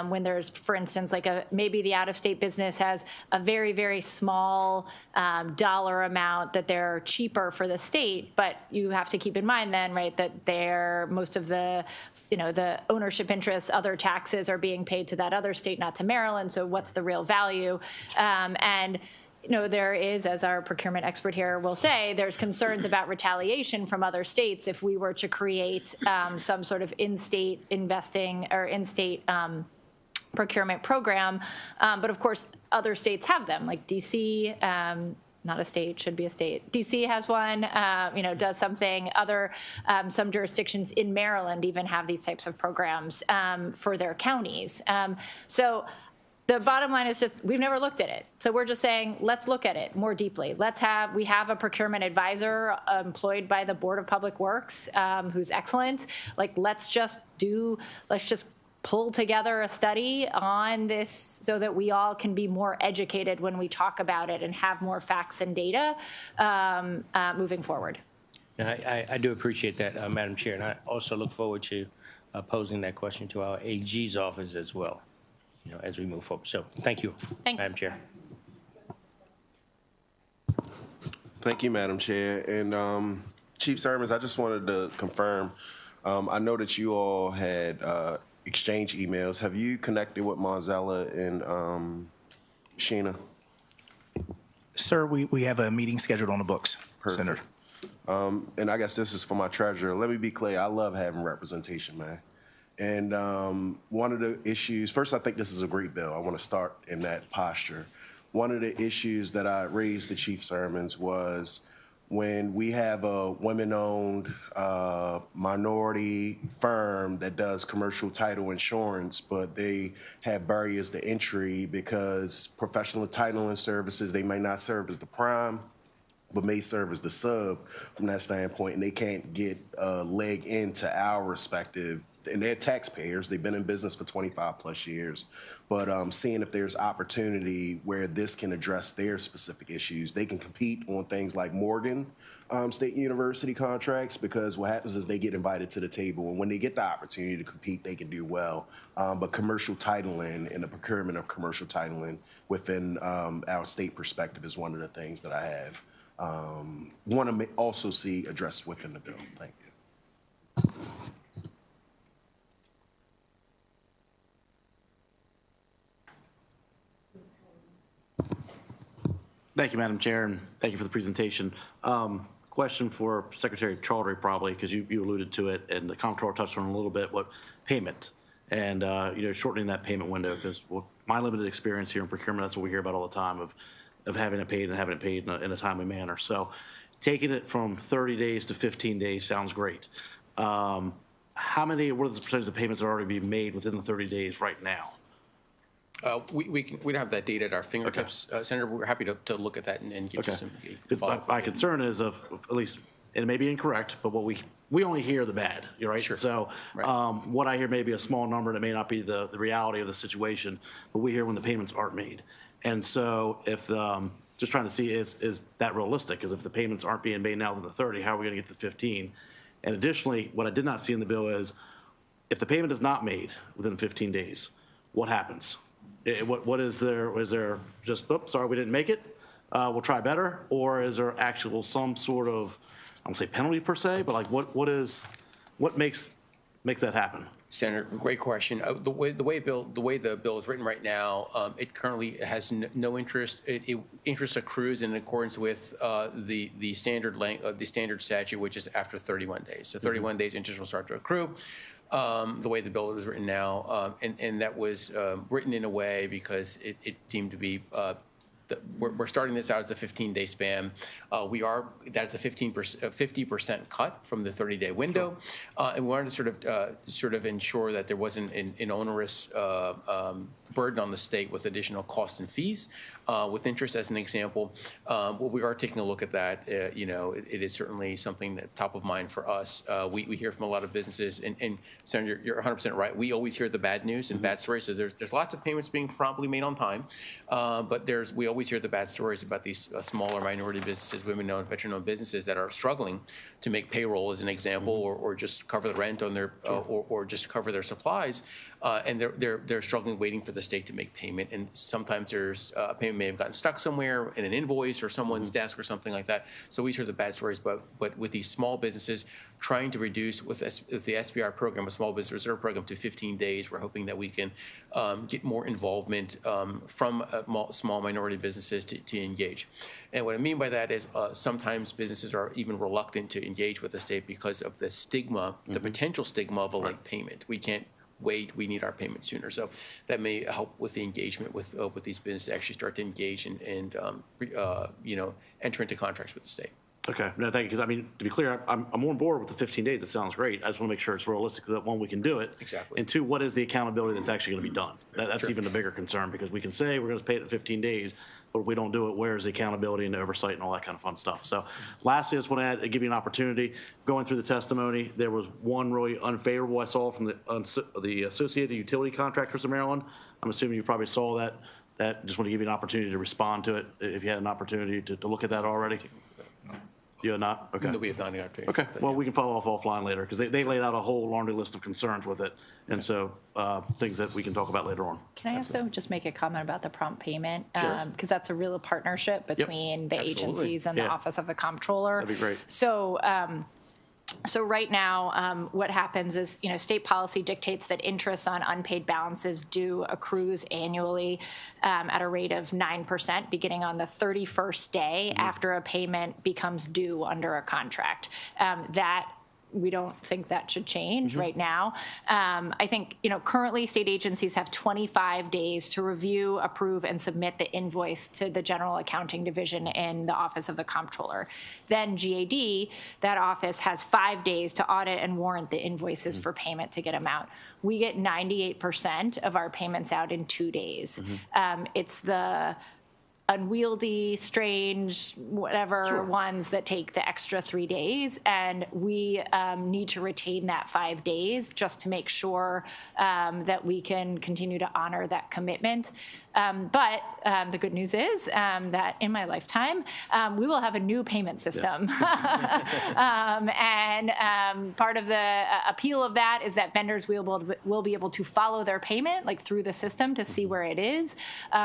[SPEAKER 9] when there's, for instance, maybe the out-of-state business has a very, very small dollar amount that they're cheaper for the state, but you have to keep in mind then, right, that most of the ownership interests, other taxes are being paid to that other state, not to Maryland. So what's the real value? And there is, as our procurement expert here will say, there's concerns about retaliation from other states if we were to create some sort of in-state investing or in-state procurement program. But of course, other states have them, like DC, not a state, should be a state. DC has one, does something. Some jurisdictions in Maryland even have these types of programs for their counties. So the bottom line is just, we've never looked at it. So we're just saying, let's look at it more deeply. We have a procurement advisor employed by the Board of Public Works who's excellent. Like, let's just pull together a study on this so that we all can be more educated when we talk about it and have more facts and data moving forward.
[SPEAKER 10] I do appreciate that, Madam Chair, and I also look forward to posing that question to our AG's office as well, as we move forward. So thank you,
[SPEAKER 9] Thanks.
[SPEAKER 10] Madam Chair.
[SPEAKER 11] Thank you, Madam Chair. And Chief Sermons, I just wanted to confirm, I know that you all had exchange emails. Have you connected with Monzella and Sheena?
[SPEAKER 5] Sir, we have a meeting scheduled on the books, Senator.
[SPEAKER 11] And I guess this is for my treasurer. Let me be clear. I love having representation, man. And one of the issues, first, I think this is a great bill. I want to start in that posture. One of the issues that I raised to Chief Sermons was when we have a women-owned minority firm that does commercial title insurance, but they have barriers to entry because professional titling services, they may not serve as the prime, but may serve as the sub from that standpoint, and they can't get a leg into our respective, and they're taxpayers. They've been in business for 25 plus years, but seeing if there's opportunity where this can address their specific issues. They can compete on things like Morgan State University contracts, because what happens is they get invited to the table, and when they get the opportunity to compete, they can do well. But commercial titling and the procurement of commercial titling within our state perspective is one of the things that I have want to also see addressed within the bill. Thank you.
[SPEAKER 2] Thank you, Madam Chair, and thank you for the presentation. Question for Secretary Chaudhry, probably, because you alluded to it, and the Comptroller touched on it a little bit, what payment and shortening that payment window, because my limited experience here in procurement, that's what we hear about all the time, of having it paid and having it paid in a timely manner. So taking it from 30 days to 15 days sounds great. What are the percentage of payments that are already being made within the 30 days right now?
[SPEAKER 4] We don't have that data at our fingertips, Senator. We're happy to look at that and get you some.
[SPEAKER 2] My concern is of at least, and it may be incorrect, but what we only hear the bad, right?
[SPEAKER 4] Sure.
[SPEAKER 2] So what I hear may be a small number, and it may not be the reality of the situation, but we hear when the payments aren't made. And so if, just trying to see, is that realistic? Because if the payments aren't being made now within the 30, how are we going to get to 15? And additionally, what I did not see in the bill is, if the payment is not made within 15 days, what happens? What is there? Is there just, oops, sorry, we didn't make it, we'll try better? Or is there actual some sort of, I don't say penalty per se, but like what makes that happen?
[SPEAKER 4] Senator, great question. The way the bill is written right now, it currently has no interest. Interest accrues in accordance with the standard statute, which is after 31 days. So 31 days, interest will start to accrue. The way the bill is written now, and that was written in a way because it deemed to be. We're starting this out as a 15-day span. That's a 50% cut from the 30-day window, and we wanted to sort of ensure that there wasn't an onerous burden on the state with additional costs and fees. With interest, as an example, we are taking a look at that. It is certainly something that top of mind for us. We hear from a lot of businesses, and Senator, you're 100% right. We always hear the bad news and bad stories. So there's lots of payments being promptly made on time, but we always hear the bad stories about these smaller minority businesses, women-owned, veteran-owned businesses that are struggling to make payroll, as an example, or just cover the rent on their, or just cover their supplies, and they're struggling, waiting for the state to make payment. And sometimes there's a payment may have gotten stuck somewhere in an invoice or someone's desk or something like that. So we hear the bad stories, but with these small businesses, trying to reduce with the SBR program, a Small Business Reserve Program, to 15 days. We're hoping that we can get more involvement from small minority businesses to engage. And what I mean by that is sometimes businesses are even reluctant to engage with the state because of the stigma, the potential stigma of a late payment. We can't wait, we need our payment sooner. So that may help with the engagement with these businesses to actually start to engage and enter into contracts with the state.
[SPEAKER 2] Okay, no, thank you, because I mean, to be clear, I'm on board with the 15 days, it sounds great. I just want to make sure it's realistic that, one, we can do it.
[SPEAKER 4] Exactly.
[SPEAKER 2] And two, what is the accountability that's actually going to be done? That's even the bigger concern, because we can say we're going to pay it in 15 days, but if we don't do it, where's the accountability and the oversight and all that kind of fun stuff? So lastly, I just want to give you an opportunity. Going through the testimony, there was one really unfavorable I saw from the Associated Utility Contractors of Maryland. I'm assuming you probably saw that. Just want to give you an opportunity to respond to it, if you had an opportunity to look at that already. You have not? Okay.
[SPEAKER 4] No, we have not got to.
[SPEAKER 2] Okay, well, we can follow up offline later, because they laid out a whole laundry list of concerns with it, and so things that we can talk about later on.
[SPEAKER 9] Can I also just make a comment about the prompt payment? Because that's a real partnership between the agencies and the Office of the Comptroller.
[SPEAKER 2] That'd be great.
[SPEAKER 9] So right now, what happens is, state policy dictates that interest on unpaid balances due accrues annually at a rate of 9%, beginning on the 31st day after a payment becomes due under a contract. We don't think that should change right now. I think, currently state agencies have 25 days to review, approve, and submit the invoice to the General Accounting Division in the Office of the Comptroller. Then GAD, that office, has 5 days to audit and warrant the invoices for payment to get them out. We get 98% of our payments out in 2 days. It's the unwieldy, strange, whatever ones that take the extra 3 days, and we need to retain that 5 days just to make sure that we can continue to honor that commitment. But the good news is that in my lifetime, we will have a new payment system. And part of the appeal of that is that vendors will be able to follow their payment through the system to see where it is.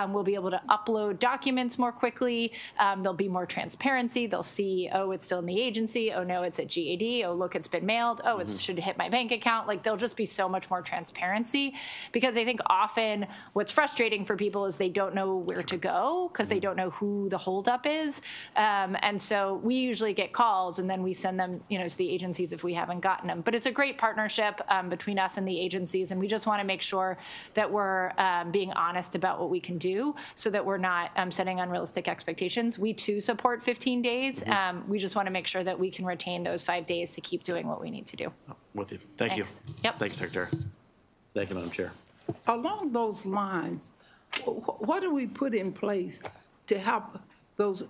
[SPEAKER 9] We'll be able to upload documents more quickly. There'll be more transparency. They'll see, oh, it's still in the agency. Oh, no, it's at GAD. Oh, look, it's been mailed. Oh, it should hit my bank account. There'll just be so much more transparency, because I think often what's frustrating for people is they don't know where to go because they don't know who the holdup is. And so we usually get calls and then we send them, to the agencies if we haven't gotten them. But it's a great partnership between us and the agencies, and we just want to make sure that we're being honest about what we can do so that we're not setting unrealistic expectations. We too support 15 days. We just want to make sure that we can retain those 5 days to keep doing what we need to do.
[SPEAKER 2] With you. Thank you.
[SPEAKER 9] Yep.
[SPEAKER 2] Thank you, Secretary. Thank you, Madam Chair.
[SPEAKER 3] Along those lines, what do we put in place to help those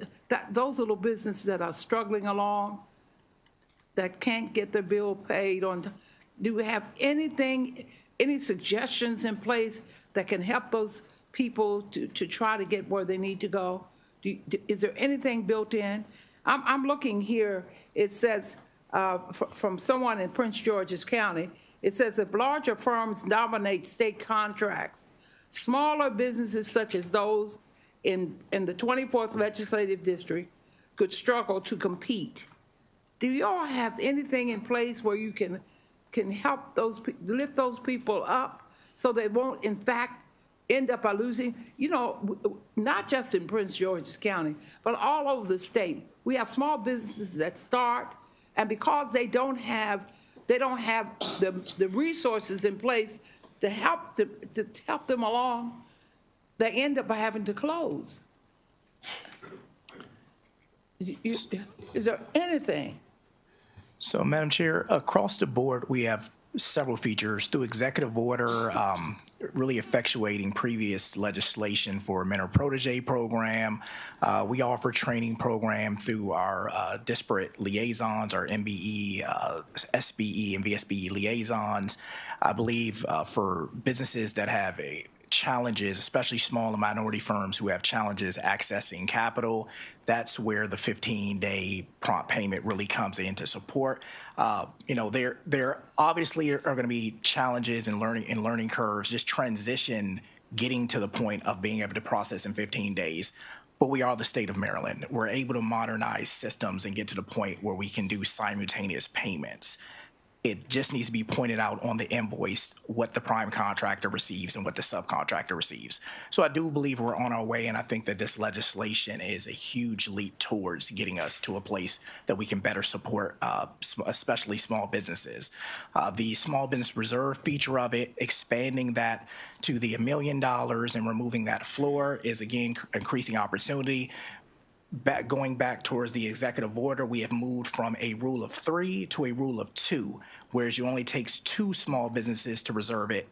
[SPEAKER 3] little businesses that are struggling along, that can't get their bill paid on? Do we have any suggestions in place that can help those people to try to get where they need to go? Is there anything built in? I'm looking here. It says from someone in Prince George's County, it says if larger firms dominate state contracts, smaller businesses such as those in the 24th Legislative District could struggle to compete. Do you all have anything in place where you can help lift those people up so they won't, in fact, end up by losing? Not just in Prince George's County, but all over the state. We have small businesses that start, and because they don't have the resources in place to help them along, they end up by having to close. Is there anything?
[SPEAKER 5] So, Madam Chair, across the board, we have several features through executive order, really effectuating previous legislation for a mentor protege program. We offer training program through our disparate liaisons, our MBE, SBE, and VSBE liaisons. I believe for businesses that have challenges, especially small and minority firms who have challenges accessing capital, that's where the 15-day prompt payment really comes in to support. There obviously are going to be challenges in learning curves, just transition, getting to the point of being able to process in 15 days. But we are the state of Maryland. We're able to modernize systems and get to the point where we can do simultaneous payments. It just needs to be pointed out on the invoice what the prime contractor receives and what the subcontractor receives. So I do believe we're on our way, and I think that this legislation is a huge leap towards getting us to a place that we can better support, especially small businesses. The small business reserve feature of it, expanding that to the $1 million and removing that floor is, again, increasing opportunity. Going back towards the executive order, we have moved from a rule of 3 to a rule of 2, whereas you only takes 2 small businesses to reserve a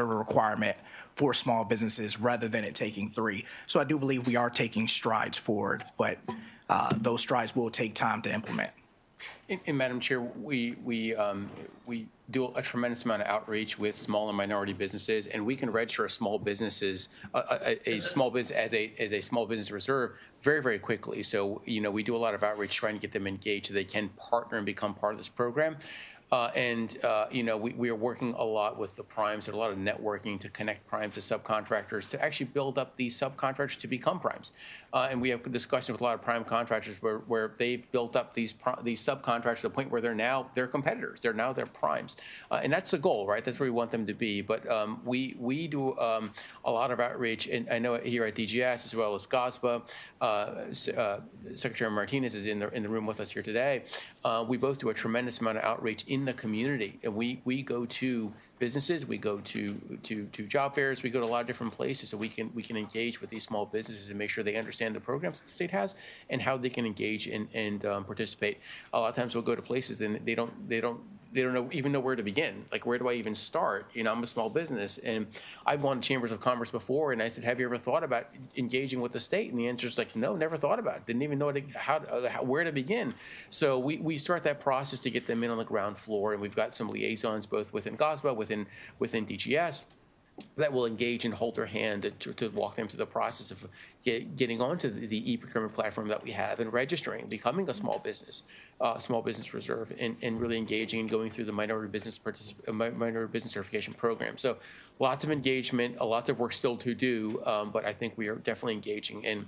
[SPEAKER 5] requirement for small businesses rather than it taking 3. So I do believe we are taking strides forward, but those strides will take time to implement.
[SPEAKER 4] And Madam Chair, we do a tremendous amount of outreach with small and minority businesses, and we can register a small businesses, a small business as a small business reserve very, very quickly. So, we do a lot of outreach trying to get them engaged so they can partner and become part of this program. We are working a lot with the primes and a lot of networking to connect primes to subcontractors to actually build up these subcontractors to become primes. And we have discussions with a lot of prime contractors where they've built up these subcontractors to the point where they're competitors. They're now primes. And that's the goal, right? That's where we want them to be. But we do a lot of outreach, and I know here at DGS as well as GOSPA, Secretary Martinez is in the room with us here today. We both do a tremendous amount of outreach in the community, and we go to businesses, we go to job fairs, we go to a lot of different places, so we can engage with these small businesses and make sure they understand the programs that the state has and how they can engage and participate. A lot of times we'll go to places and they don't even know where to begin. Like, where do I even start? I'm a small business, and I've gone to chambers of commerce before, and I said, have you ever thought about engaging with the state? And the answer is like, no, never thought about it. Didn't even know where to begin. So we start that process to get them in on the ground floor, and we've got some liaisons both within GOSPA, within DGS, that will engage and hold their hand to walk them through the process of getting onto the e-procurement platform that we have and registering, becoming a small business reserve, and really engaging and going through the minority business certification program. So lots of engagement, lots of work still to do, but I think we are definitely engaging. And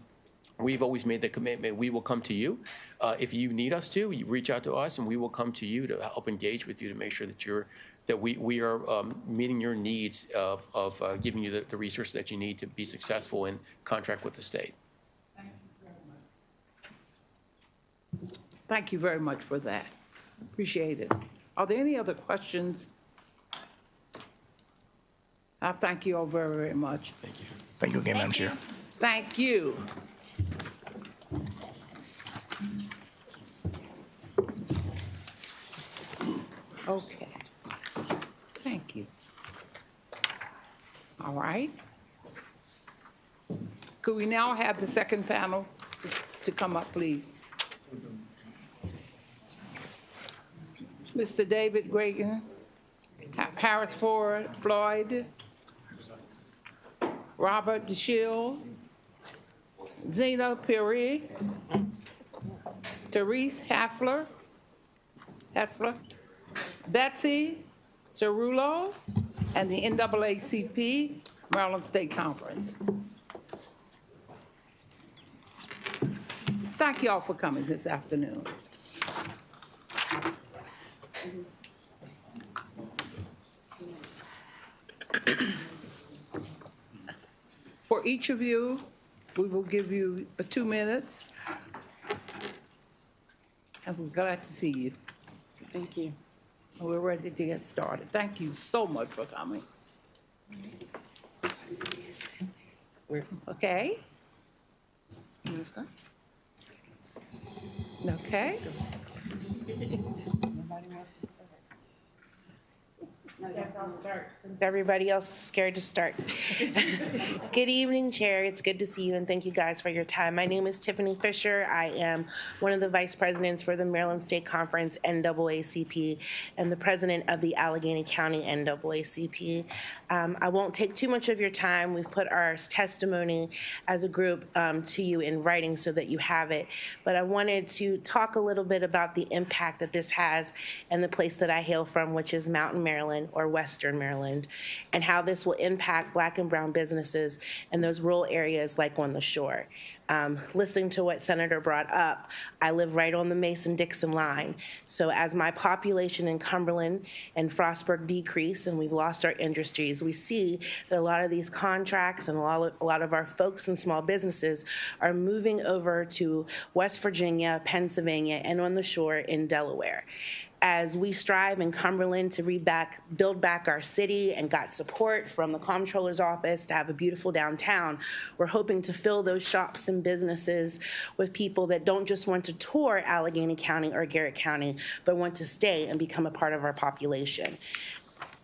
[SPEAKER 4] we've always made the commitment, we will come to you. If you need us to, you reach out to us, and we will come to you to help engage with you to make sure that we are meeting your needs of giving you the resources that you need to be successful in contract with the state.
[SPEAKER 3] Thank you very much for that. Appreciate it. Are there any other questions? I thank you all very, very much.
[SPEAKER 4] Thank you.
[SPEAKER 5] Thank you again, Madam Chair.
[SPEAKER 3] Thank you. Okay. Thank you. All right. Could we now have the second panel to come up, please? Mr. David Gregan, Harris Floyd, Robert DeShield, Zena Piri, Therese Hassler, Betsy Cerullo, and the NAACP Maryland State Conference. Thank you all for coming this afternoon. For each of you, we will give you 2 minutes. And we're glad to see you.
[SPEAKER 12] Thank you.
[SPEAKER 3] We're ready to get started. Thank you so much for coming. Okay?
[SPEAKER 12] You want to start?
[SPEAKER 3] Okay.
[SPEAKER 12] I guess I'll start since everybody else is scared to start. Good evening, Chair. It's good to see you, and thank you guys for your time. My name is Tiffany Fisher. I am one of the vice presidents for the Maryland State Conference NAACP and the president of the Allegheny County NAACP. I won't take too much of your time. We've put our testimony as a group to you in writing so that you have it. But I wanted to talk a little bit about the impact that this has in the place that I hail from, which is Mountain, Maryland. or Western Maryland, and how this will impact Black and brown businesses in those rural areas like on the shore. Listening to what Senator brought up, I live right on the Mason-Dixon line. So as my population in Cumberland and Frostburg decrease and we've lost our industries, we see that a lot of these contracts and a lot of our folks and small businesses are moving over to West Virginia, Pennsylvania, and on the shore in Delaware. As we strive in Cumberland to build back our city and got support from the Comptroller's office to have a beautiful downtown, we're hoping to fill those shops and businesses with people that don't just want to tour Allegheny County or Garrett County, but want to stay and become a part of our population.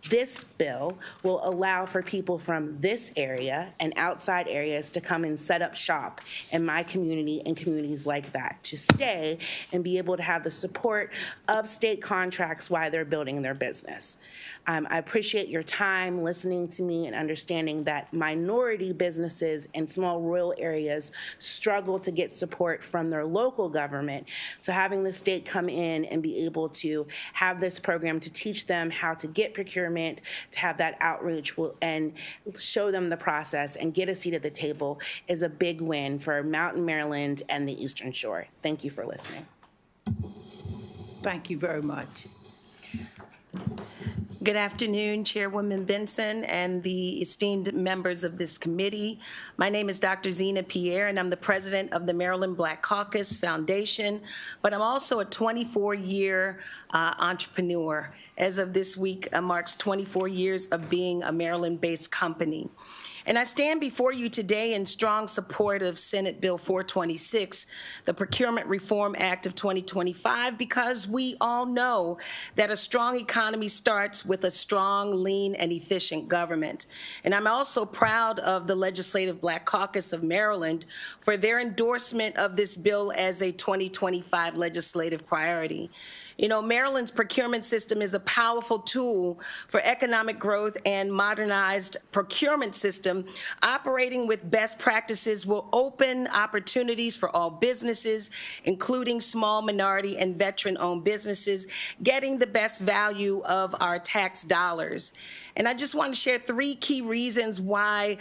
[SPEAKER 12] This bill will allow for people from this area and outside areas to come and set up shop in my community and communities like that, to stay and be able to have the support of state contracts while they're building their business. I appreciate your time listening to me and understanding that minority businesses in small rural areas struggle to get support from their local government. So having the state come in and be able to have this program to teach them how to get procurement, to have that outreach and show them the process and get a seat at the table is a big win for Mountain Maryland and the Eastern Shore. Thank you for listening.
[SPEAKER 3] Thank you very much.
[SPEAKER 13] Good afternoon, Chairwoman Benson and the esteemed members of this committee. My name is Dr. Zena Pierre, and I'm the president of the Maryland Black Caucus Foundation, but I'm also a 24-year entrepreneur. As of this week, marks 24 years of being a Maryland-based company. And I stand before you today in strong support of Senate Bill 426, the Procurement Reform Act of 2025, because we all know that a strong economy starts with a strong, lean, and efficient government. And I'm also proud of the Legislative Black Caucus of Maryland for their endorsement of this bill as a 2025 legislative priority. You know, Maryland's procurement system is a powerful tool for economic growth, and modernized procurement system operating with best practices will open opportunities for all businesses, including small, minority, and veteran-owned businesses, getting the best value of our tax dollars. And I just want to share 3 key reasons why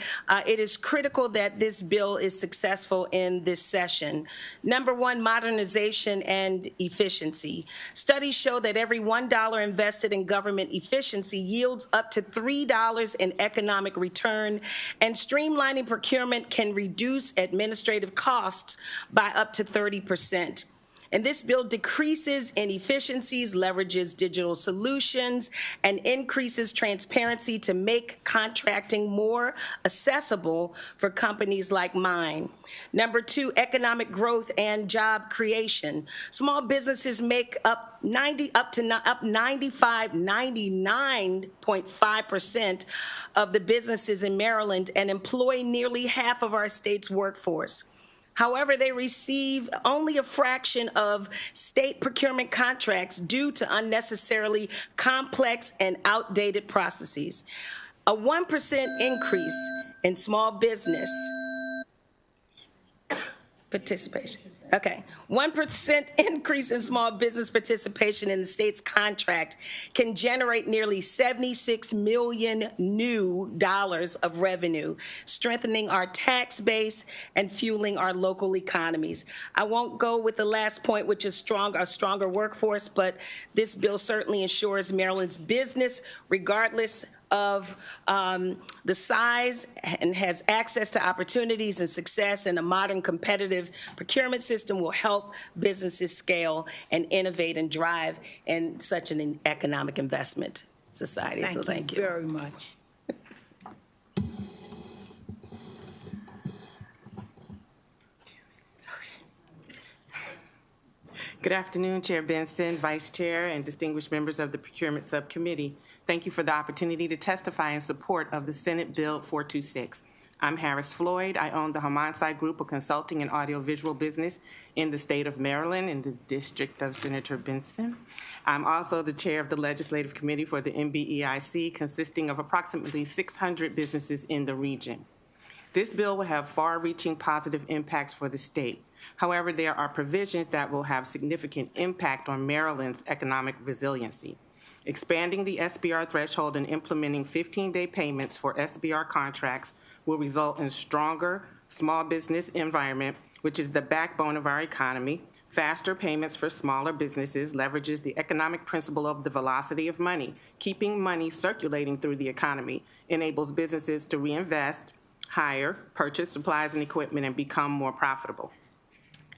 [SPEAKER 13] it is critical that this bill is successful in this session. Number 1, modernization and efficiency. Studies show that every $1 invested in government efficiency yields up to $3 in economic return, and streamlining procurement can reduce administrative costs by up to 30%. And this bill decreases inefficiencies, leverages digital solutions, and increases transparency to make contracting more accessible for companies like mine. Number 2, economic growth and job creation. Small businesses make up 99.5% of the businesses in Maryland and employ nearly half of our state's workforce. However, they receive only a fraction of state procurement contracts due to unnecessarily complex and outdated processes. A 1% increase in small business participation. Okay, 1% increase in small business participation in the state's contract can generate nearly $76 million new dollars of revenue, strengthening our tax base and fueling our local economies. I won't go with the last point, which is a stronger workforce, but this bill certainly ensures Maryland's business, regardless of the size, and has access to opportunities and success, and a modern competitive procurement system will help businesses scale and innovate and drive in such an economic investment society. So thank you
[SPEAKER 3] very much.
[SPEAKER 14] Good afternoon, Chair Benson, Vice Chair, and distinguished members of the Procurement Subcommittee. Thank you for the opportunity to testify in support of the Senate Bill 426. I'm Harris Floyd. I own the Homonside Group, a consulting and audiovisual business in the state of Maryland in the district of Senator Benson. I'm also the chair of the Legislative Committee for the MBEIC, consisting of approximately 600 businesses in the region. This bill will have far-reaching positive impacts for the state. However, there are provisions that will have significant impact on Maryland's economic resiliency. Expanding the SBR threshold and implementing 15-day payments for SBR contracts will result in stronger small business environment, which is the backbone of our economy. Faster payments for smaller businesses leverages the economic principle of the velocity of money. Keeping money circulating through the economy enables businesses to reinvest, hire, purchase supplies and equipment, and become more profitable.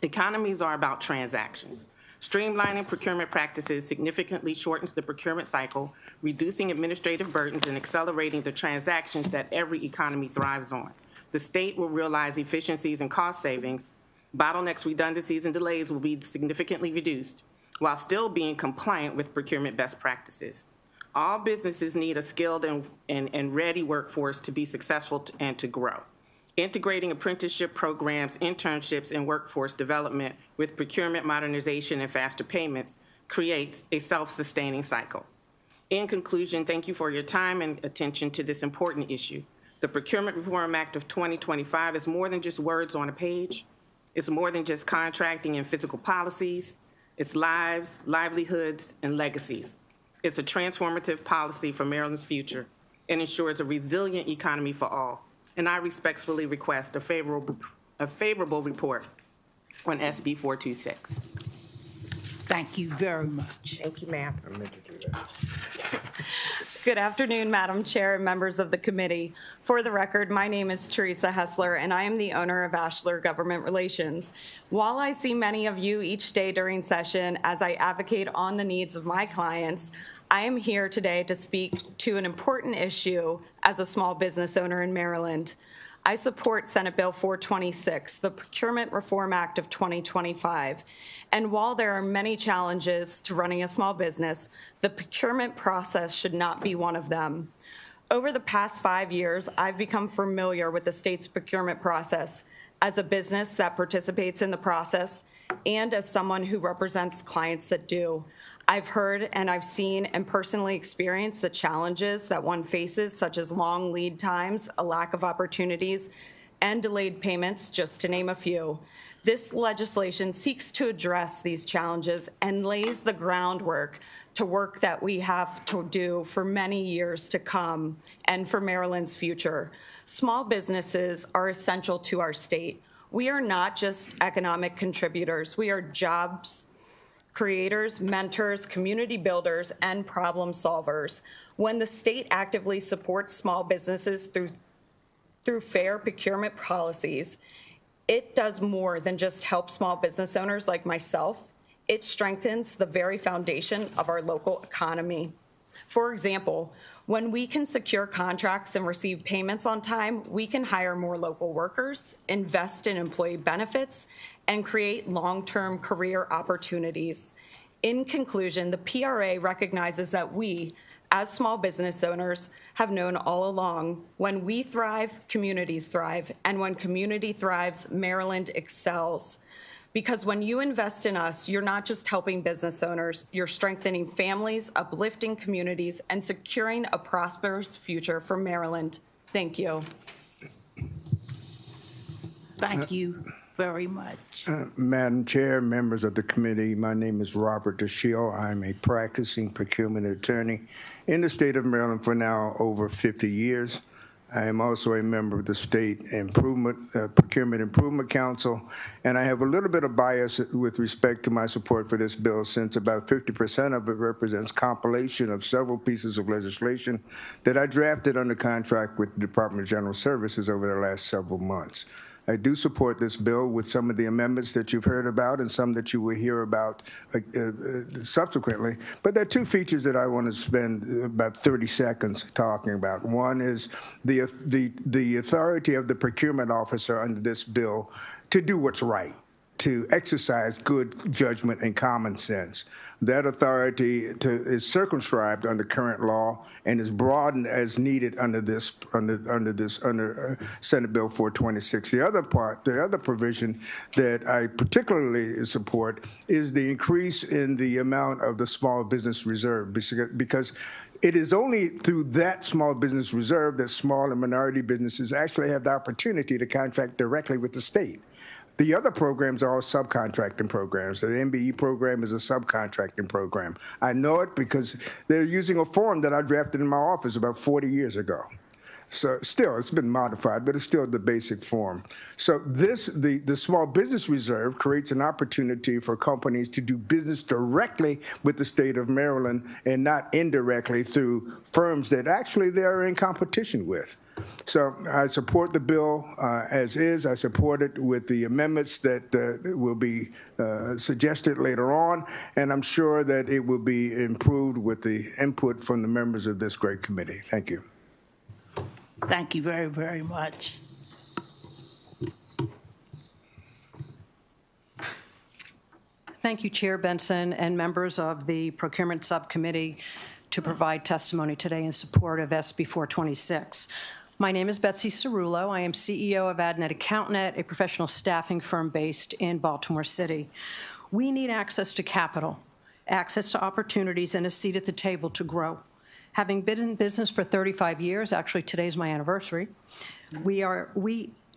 [SPEAKER 14] Economies are about transactions. Streamlining procurement practices significantly shortens the procurement cycle, reducing administrative burdens and accelerating the transactions that every economy thrives on. The state will realize efficiencies and cost savings. Bottlenecks, redundancies, and delays will be significantly reduced while still being compliant with procurement best practices. All businesses need a skilled and ready workforce to be successful and to grow. Integrating apprenticeship programs, internships, and workforce development with procurement modernization and faster payments creates a self-sustaining cycle. In conclusion, thank you for your time and attention to this important issue. The Procurement Reform Act of 2025 is more than just words on a page. It's more than just contracting and physical policies. It's lives, livelihoods, and legacies. It's a transformative policy for Maryland's future and ensures a resilient economy for all. And I respectfully request a favorable report on SB 426.
[SPEAKER 3] Thank you very much.
[SPEAKER 14] Thank you, ma'am.
[SPEAKER 11] I meant to do that.
[SPEAKER 15] Good afternoon, Madam Chair and members of the committee. For the record, my name is Teresa Hessler, and I am the owner of Ashler Government Relations. While I see many of you each day during session as I advocate on the needs of my clients, I am here today to speak to an important issue as a small business owner in Maryland. I support Senate Bill 426, the Procurement Reform Act of 2025. And while there are many challenges to running a small business, the procurement process should not be one of them. Over the past 5 years, I've become familiar with the state's procurement process as a business that participates in the process and as someone who represents clients that do. I've heard and I've seen and personally experienced the challenges that one faces, such as long lead times, a lack of opportunities, and delayed payments, just to name a few. This legislation seeks to address these challenges and lays the groundwork to work that we have to do for many years to come and for Maryland's future. Small businesses are essential to our state. We are not just economic contributors. We are jobs creators, mentors, community builders, and problem solvers. When the state actively supports small businesses through fair procurement policies, it does more than just help small business owners like myself. It strengthens the very foundation of our local economy. For example, when we can secure contracts and receive payments on time, we can hire more local workers, invest in employee benefits, and create long-term career opportunities. In conclusion, the PRA recognizes that we, as small business owners, have known all along, when we thrive, communities thrive, and when community thrives, Maryland excels. Because when you invest in us, you're not just helping business owners, you're strengthening families, uplifting communities, and securing a prosperous future for Maryland. Thank you.
[SPEAKER 3] Thank you very much.
[SPEAKER 16] Madam Chair, members of the committee, my name is Robert DeShiel. I'm a practicing procurement attorney in the state of Maryland for now over 50 years. I am also a member of the State Procurement Improvement Council, and I have a little bit of bias with respect to my support for this bill, since about 50% of it represents compilation of several pieces of legislation that I drafted under contract with the Department of General Services over the last several months. I do support this bill with some of the amendments that you've heard about and some that you will hear about subsequently. But there are two features that I want to spend about 30 seconds talking about. One is the authority of the procurement officer under this bill to do what's right, to exercise good judgment and common sense. That authority is circumscribed under current law and is broadened as needed under Senate Bill 426. The other provision that I particularly support is the increase in the amount of the small business reserve, because it is only through that small business reserve that small and minority businesses actually have the opportunity to contract directly with the state. The other programs are all subcontracting programs. The MBE program is a subcontracting program. I know it because they're using a form that I drafted in my office about 40 years ago. So still, it's been modified, but it's still the basic form. So the Small Business Reserve creates an opportunity for companies to do business directly with the state of Maryland and not indirectly through firms that actually they're in competition with. So I support the bill as is. I support it with the amendments that will be suggested later on, and I'm sure that it will be improved with the input from the members of this great committee. Thank you.
[SPEAKER 3] Thank you very, very much.
[SPEAKER 17] Thank you, Chair Benson and members of the Procurement Subcommittee to provide testimony today in support of SB 426. My name is Betsy Cerullo. I am CEO of AdNet AccountNet, a professional staffing firm based in Baltimore City. We need access to capital, access to opportunities, and a seat at the table to grow. Having been in business for 35 years, actually today's my anniversary,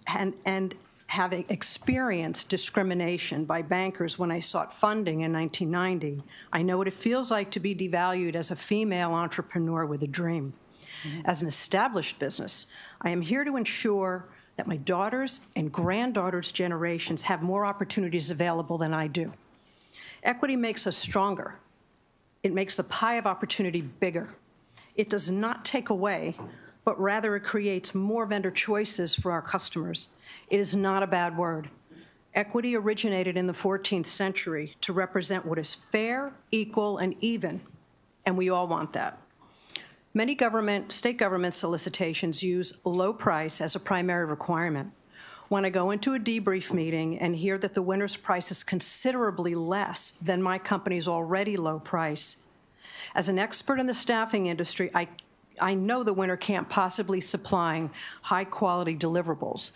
[SPEAKER 17] having experienced discrimination by bankers when I sought funding in 1990, I know what it feels like to be devalued as a female entrepreneur with a dream. As an established business, I am here to ensure that my daughters' and granddaughters' generations have more opportunities available than I do. Equity makes us stronger. It makes the pie of opportunity bigger. It does not take away, but rather it creates more vendor choices for our customers. It is not a bad word. Equity originated in the 14th century to represent what is fair, equal, and even, and we all want that. Many state government solicitations use low price as a primary requirement. When I go into a debrief meeting and hear that the winner's price is considerably less than my company's already low price, as an expert in the staffing industry, I know the winner can't possibly supplying high-quality deliverables.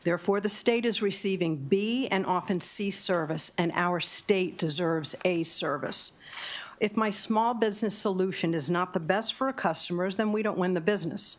[SPEAKER 17] Therefore, the state is receiving B and often C service, and our state deserves A service. If my small business solution is not the best for our customers, then we don't win the business.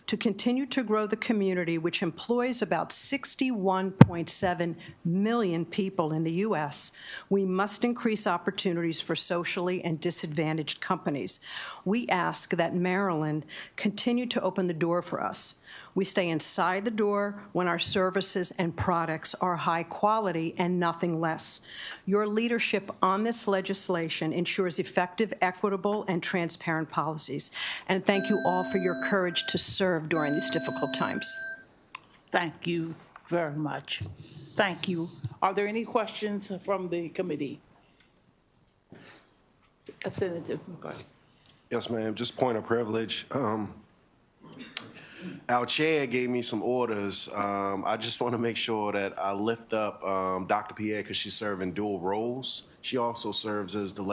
[SPEAKER 17] To continue to grow the community, which employs about 61.7 million people in the U.S., we must increase opportunities for socially and disadvantaged companies. We ask that Maryland continue to open the door for us. We stay inside the door when our services and products are high quality and nothing less. Your leadership on this legislation ensures effective, equitable, and transparent policies. And thank you all for your courage to serve during these difficult times.
[SPEAKER 3] Thank you very much. Thank you. Are there any questions from the committee? Senator McCarthy.
[SPEAKER 11] Yes, ma'am. Just point of privilege. Our chair gave me some orders. I just want to make sure that I lift up Dr. Pierre because she's serving dual roles. She also serves as the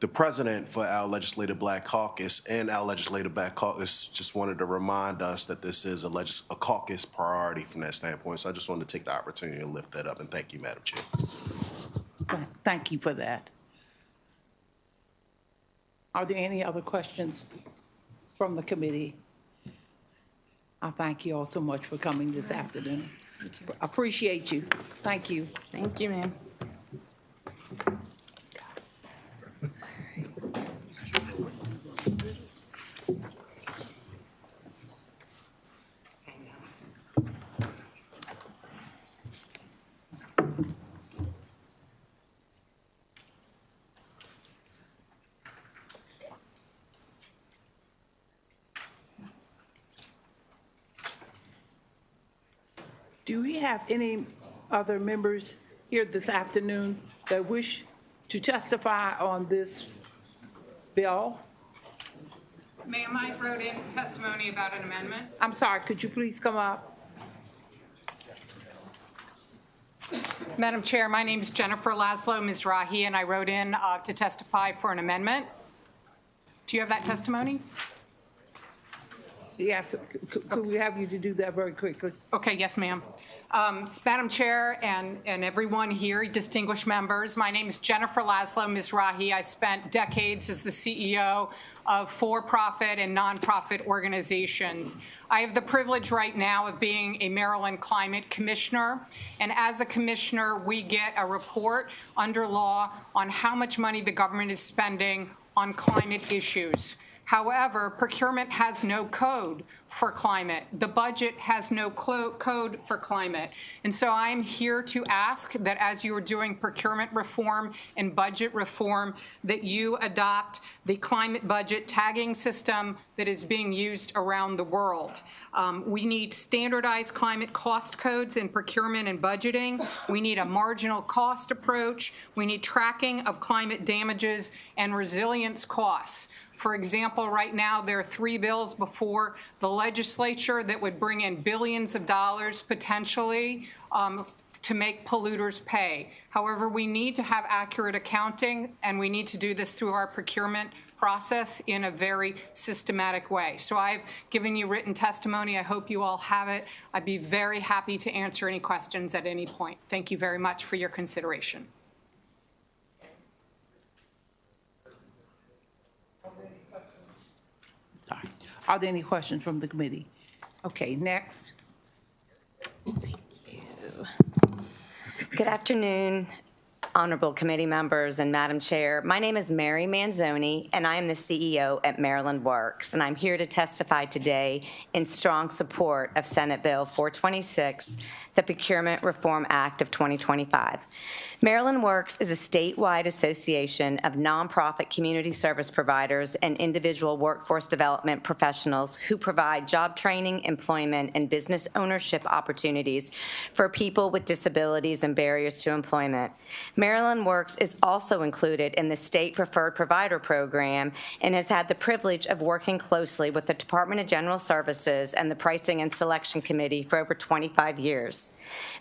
[SPEAKER 11] the president for our Legislative Black Caucus, and our Legislative Black Caucus just wanted to remind us that this is a caucus priority from that standpoint. So I just wanted to take the opportunity to lift that up, and thank you, Madam Chair.
[SPEAKER 3] Thank you for that. Are there any other questions from the committee? I thank you all so much for coming this afternoon. Appreciate you. Thank you.
[SPEAKER 14] Thank you, ma'am.
[SPEAKER 3] Do we have any other members here this afternoon that wish to testify on this bill?
[SPEAKER 18] Ma'am, I wrote in testimony about an amendment.
[SPEAKER 3] I'm sorry, could you please come up?
[SPEAKER 18] Madam Chair, my name is Jennifer Laszlo Mizrahi, and I wrote in to testify for an amendment. Do you have that testimony?
[SPEAKER 3] Yes, could we have you to do that very quickly?
[SPEAKER 18] Okay, yes, ma'am. Madam Chair and everyone here, distinguished members, my name is Jennifer Laszlo Mizrahi. I spent decades as the CEO of for-profit and nonprofit organizations. I have the privilege right now of being a Maryland Climate Commissioner, and as a commissioner, we get a report under law on how much money the government is spending on climate issues. However, procurement has no code for climate. The budget has no code for climate. And so I'm here to ask that as you are doing procurement reform and budget reform, that you adopt the climate budget tagging system that is being used around the world. We need standardized climate cost codes in procurement and budgeting. We need a marginal cost approach. We need tracking of climate damages and resilience costs. For example, right now, there are 3 bills before the legislature that would bring in billions of dollars potentially to make polluters pay. However, we need to have accurate accounting, and we need to do this through our procurement process in a very systematic way. So I've given you written testimony. I hope you all have it. I'd be very happy to answer any questions at any point. Thank you very much for your consideration.
[SPEAKER 3] Are there any questions from the committee? Okay, next.
[SPEAKER 19] Good afternoon, honorable committee members and Madam Chair. My name is Mary Manzoni, and I am the CEO at Maryland Works, and I'm here to testify today in strong support of Senate Bill 426, the Procurement Reform Act of 2025. Maryland Works is a statewide association of nonprofit community service providers and individual workforce development professionals who provide job training, employment, and business ownership opportunities for people with disabilities and barriers to employment. Maryland Works is also included in the State Preferred Provider Program and has had the privilege of working closely with the Department of General Services and the Pricing and Selection Committee for over 25 years.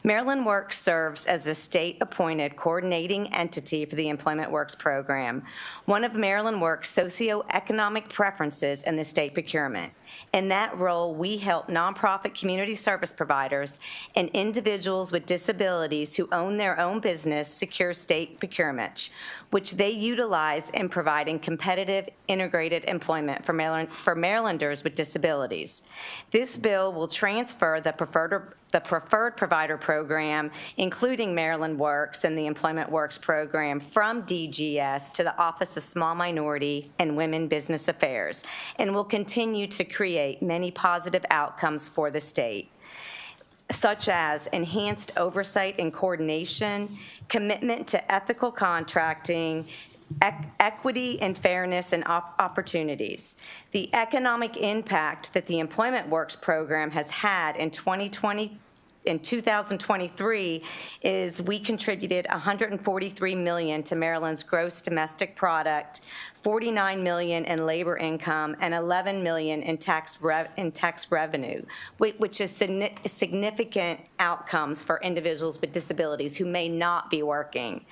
[SPEAKER 19] Maryland Works serves as a state-appointed coordinating entity for the Employment Works program, one of Maryland Works' socioeconomic preferences in the state procurement. In that role, we help nonprofit community service providers and individuals with disabilities who own their own business secure state procurement, which they utilize in providing competitive integrated employment for Marylanders with disabilities. This bill will transfer the preferred provider program, including Maryland Works and the Employment Works program, from DGS to the Office of Small Minority and Women Business Affairs, and will continue to create many positive outcomes for the state, such as enhanced oversight and coordination, commitment to ethical contracting, equity and fairness and opportunities. The economic impact that the Employment Works program has had in 2023 is we contributed $143 million to Maryland's gross domestic product, $49 million in labor income, and $11 million in tax revenue, which is significant outcomes for individuals with disabilities who may not be working.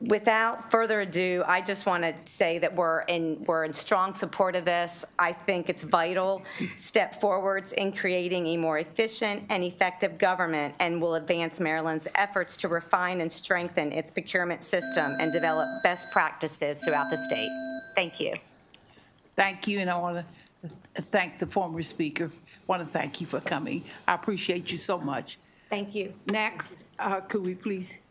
[SPEAKER 19] Without further ado, I just want to say that we're in strong support of this. I think it's vital step forwards in creating a more efficient and effective government, and will advance Maryland's efforts to refine and strengthen its procurement system and develop best practices throughout the state. Thank you.
[SPEAKER 3] Thank you, and I want to thank the former speaker. I want to thank you for coming. I appreciate you so much.
[SPEAKER 19] Thank you.
[SPEAKER 3] Next, could we please?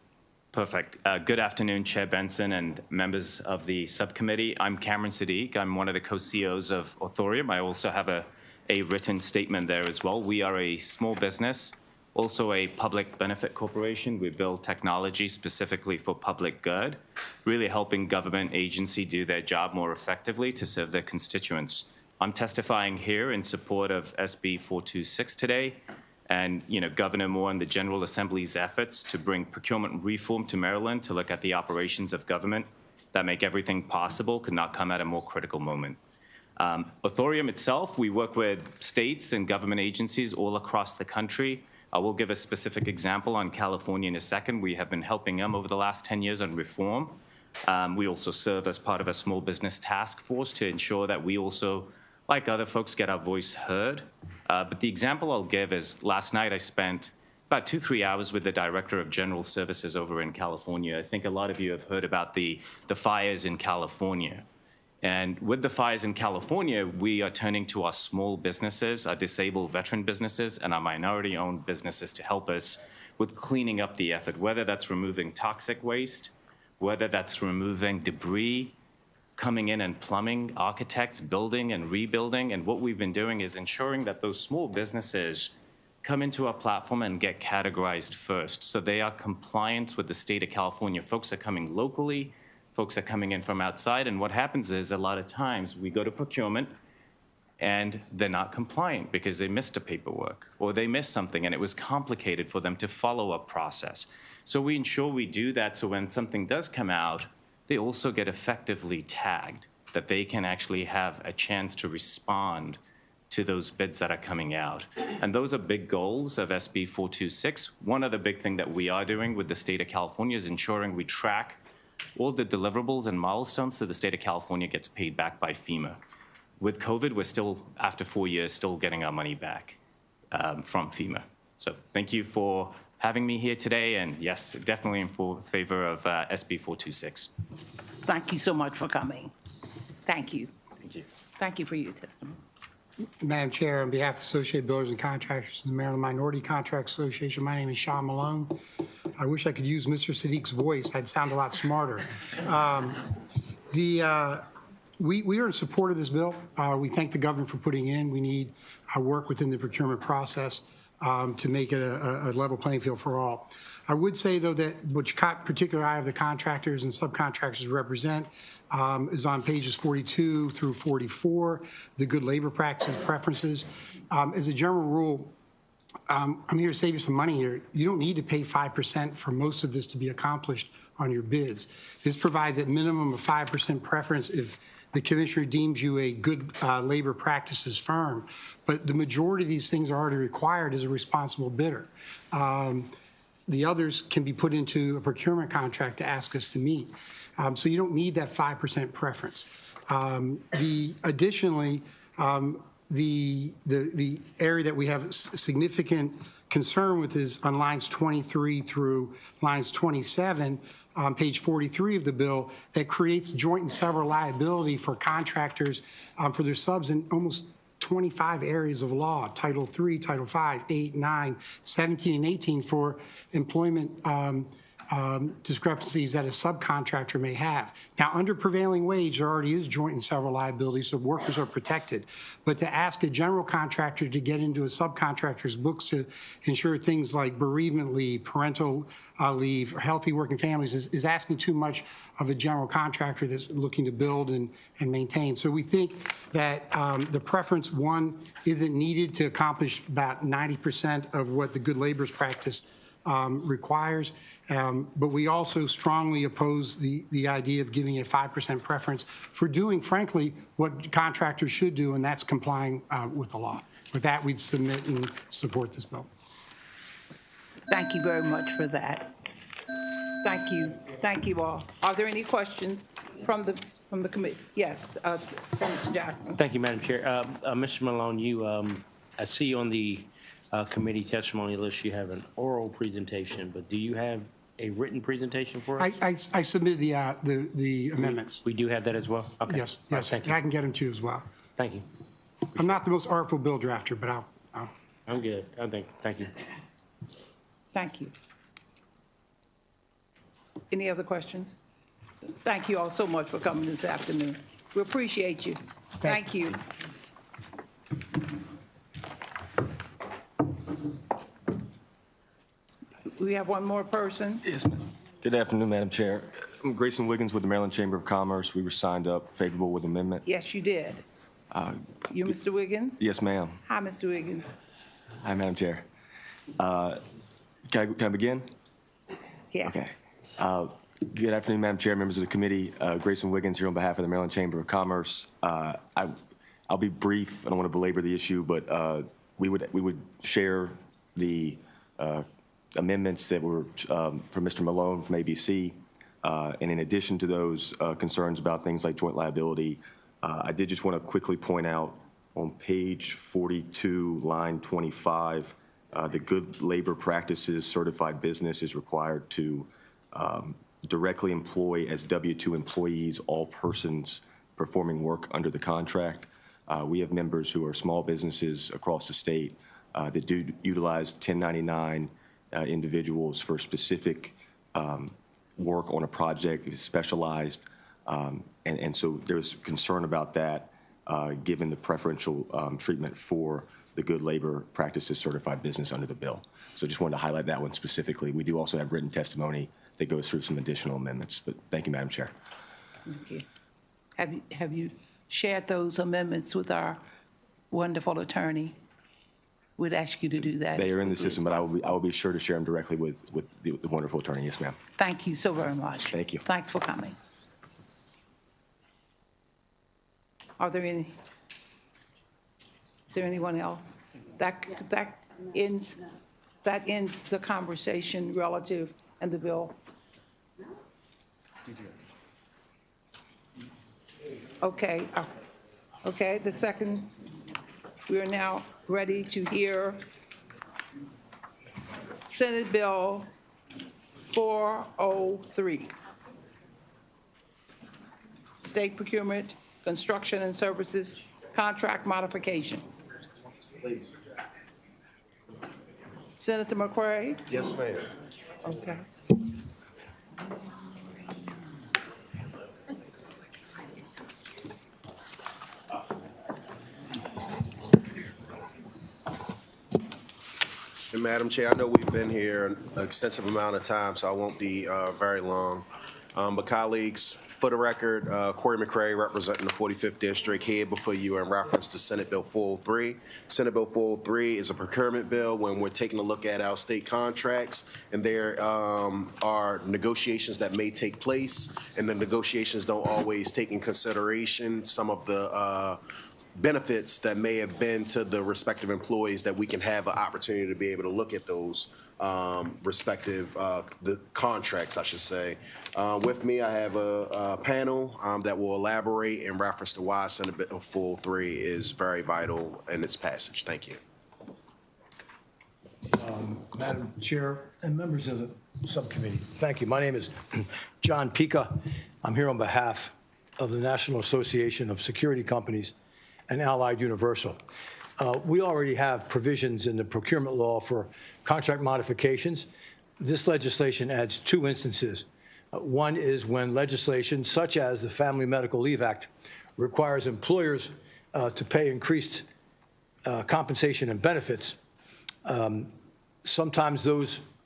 [SPEAKER 20] Perfect. Good afternoon, Chair Benson and members of the subcommittee. I'm Cameron Sadiq. I'm one of the co-CEOs of Authorium. I also have a written statement there as well. We are a small business, also a public benefit corporation. We build technology specifically for public good, really helping government agency do their job more effectively to serve their constituents. I'm testifying here in support of SB 426 today, and Governor Moore and the General Assembly's efforts to bring procurement reform to Maryland to look at the operations of government that make everything possible could not come at a more critical moment. Authorium itself, we work with states and government agencies all across the country. I will give a specific example on California in a second. We have been helping them over the last 10 years on reform. We also serve as part of a small business task force to ensure that we also, like other folks, get our voice heard. But the example I'll give is last night I spent about 2-3 hours with the Director of General Services over in California. I think a lot of you have heard about the fires in California. And with the fires in California, we are turning to our small businesses, our disabled veteran businesses, and our minority-owned businesses to help us with cleaning up the effort, whether that's removing toxic waste, whether that's removing debris, coming in and plumbing, architects, building and rebuilding. And what we've been doing is ensuring that those small businesses come into our platform and get categorized first. So they are compliant with the state of California. Folks are coming locally, folks are coming in from outside. And what happens is a lot of times we go to procurement and they're not compliant because they missed a paperwork or they missed something and it was complicated for them to follow a process. So we ensure we do that so when something does come out, they also get effectively tagged, that they can actually have a chance to respond to those bids that are coming out. And those are big goals of SB 426. One other big thing that we are doing with the state of California is ensuring we track all the deliverables and milestones so the state of California gets paid back by FEMA. With COVID, we're still, after 4 years, still getting our money back from FEMA. So thank you for having me here today, and yes, definitely in favor of SB 426.
[SPEAKER 3] Thank you so much for coming. Thank you.
[SPEAKER 20] Thank you.
[SPEAKER 3] Thank you for your testimony.
[SPEAKER 21] Madam Chair, on behalf of the Associated Builders and Contractors and the Maryland Minority Contract Association, my name is Sean Malone. I wish I could use Mr. Sadiq's voice. I'd sound a lot smarter. We are in support of this bill. We thank the government for putting in. We need work within the procurement process to make it a level playing field for all. I would say, though, that which caught particular eye of the contractors and subcontractors represent is on pages 42 through 44, the good labor practices preferences. As a general rule, I'm here to save you some money here. You don't need to pay 5% for most of this to be accomplished on your bids. This provides at minimum a 5% preference if the commissioner deems you a good labor practices firm. But the majority of these things are already required as a responsible bidder. The others can be put into a procurement contract to ask us to meet. So you don't need that 5% preference. Additionally, the area that we have significant concern with is on lines 23 through lines 27, on page 43 of the bill, that creates joint and several liability for contractors for their subs in almost 25 areas of law, Title III, Title V, 8, 9, 17, and 18 for employment discrepancies that a subcontractor may have. Now, under prevailing wage, there already is joint and several liability, so workers are protected. But to ask a general contractor to get into a subcontractor's books to ensure things like bereavement leave, parental leave, or healthy working families is asking too much of a general contractor that's looking to build and maintain. So we think that the preference one isn't needed to accomplish about 90% of what the good labor's practice requires. But we also strongly oppose the idea of giving a 5% preference for doing, frankly, what contractors should do, and that's complying with the law. With that, we'd submit and support this bill.
[SPEAKER 3] Thank you very much for that. Thank you. Thank you all. Are there any questions from the committee? Yes, Senator Jackson.
[SPEAKER 10] Thank you, Madam Chair. Mr. Malone, I see on the committee testimony list you have an oral presentation, but do you have a written presentation for us?
[SPEAKER 21] I submitted the amendments.
[SPEAKER 10] We do have that as well? Okay.
[SPEAKER 21] Yes,
[SPEAKER 10] Right,
[SPEAKER 21] yes,
[SPEAKER 10] thank
[SPEAKER 21] and
[SPEAKER 10] you.
[SPEAKER 21] I can get them to you as well.
[SPEAKER 10] Thank you.
[SPEAKER 21] I'm not the most artful bill drafter, but I'll.
[SPEAKER 10] I'm good. Thank you.
[SPEAKER 3] Thank you. Any other questions? Thank you all so much for coming this afternoon. We appreciate you. Thank you. We have one more person.
[SPEAKER 22] Yes, ma'am. Good afternoon, Madam Chair. I'm Grayson Wiggins with the Maryland Chamber of Commerce. We were signed up favorable with amendment.
[SPEAKER 3] Yes, you did. You, Mr. Wiggins?
[SPEAKER 22] Yes, ma'am.
[SPEAKER 3] Hi, Mr. Wiggins.
[SPEAKER 22] Hi, Madam Chair. Can I begin?
[SPEAKER 3] Yes.
[SPEAKER 22] Okay. Good afternoon, Madam Chair, members of the committee. Grayson Wiggins here on behalf of the Maryland Chamber of Commerce. I'll be brief. I don't want to belabor the issue, but we would share the amendments that were from Mr. Malone from ABC. And in addition to those concerns about things like joint liability, I did just want to quickly point out On page 42, line 25, the good labor practices certified business is required to directly employ as W-2 employees all persons performing work under the contract. We have members who are small businesses across the state that do utilize 1099 individuals for specific work on a project, specialized, and so there's concern about that given the preferential treatment for the good labor practices certified business under the bill. So just wanted to highlight that one specifically. We do also have written testimony that goes through some additional amendments, but thank you, Madam Chair.
[SPEAKER 3] Okay. Have you shared those amendments with our wonderful attorney? We'd ask you to do that.
[SPEAKER 22] They
[SPEAKER 3] as
[SPEAKER 22] are in the
[SPEAKER 3] quickly as
[SPEAKER 22] system, but I
[SPEAKER 3] possible.
[SPEAKER 22] will be sure to share them directly with the wonderful attorney. Yes, ma'am.
[SPEAKER 3] Thank you so very much.
[SPEAKER 22] Thank you.
[SPEAKER 3] Thanks for coming. Are there any? Is there anyone else? That ends the conversation relative and the bill. Okay. Okay. The second, we are now ready to hear Senate Bill 403. State procurement, construction and services, contract modification.
[SPEAKER 11] Please.
[SPEAKER 3] Senator McCray?
[SPEAKER 11] Yes, ma'am.
[SPEAKER 3] Okay.
[SPEAKER 11] And Madam Chair, I know we've been here an extensive amount of time, so I won't be very long. But colleagues, for the record, Corey McCray, representing the 45th District, here before you in reference to Senate Bill 403. Senate Bill 403 is a procurement bill when we're taking a look at our state contracts, and there are negotiations that may take place, and the negotiations don't always take in consideration some of the benefits that may have been to the respective employees, that we can have an opportunity to be able to look at those respective the contracts, I should say. With me, I have a panel that will elaborate in reference to why Senate Bill 403 is very vital in its passage. Thank you.
[SPEAKER 6] Madam Chair and members of the subcommittee, thank you. My name is John Pica. I'm here on behalf of the National Association of Security Companies and Allied Universal. We already have provisions in the procurement law for contract modifications. This legislation adds two instances. One is when legislation such as the Family Medical Leave Act requires employers to pay increased compensation and benefits. Sometimes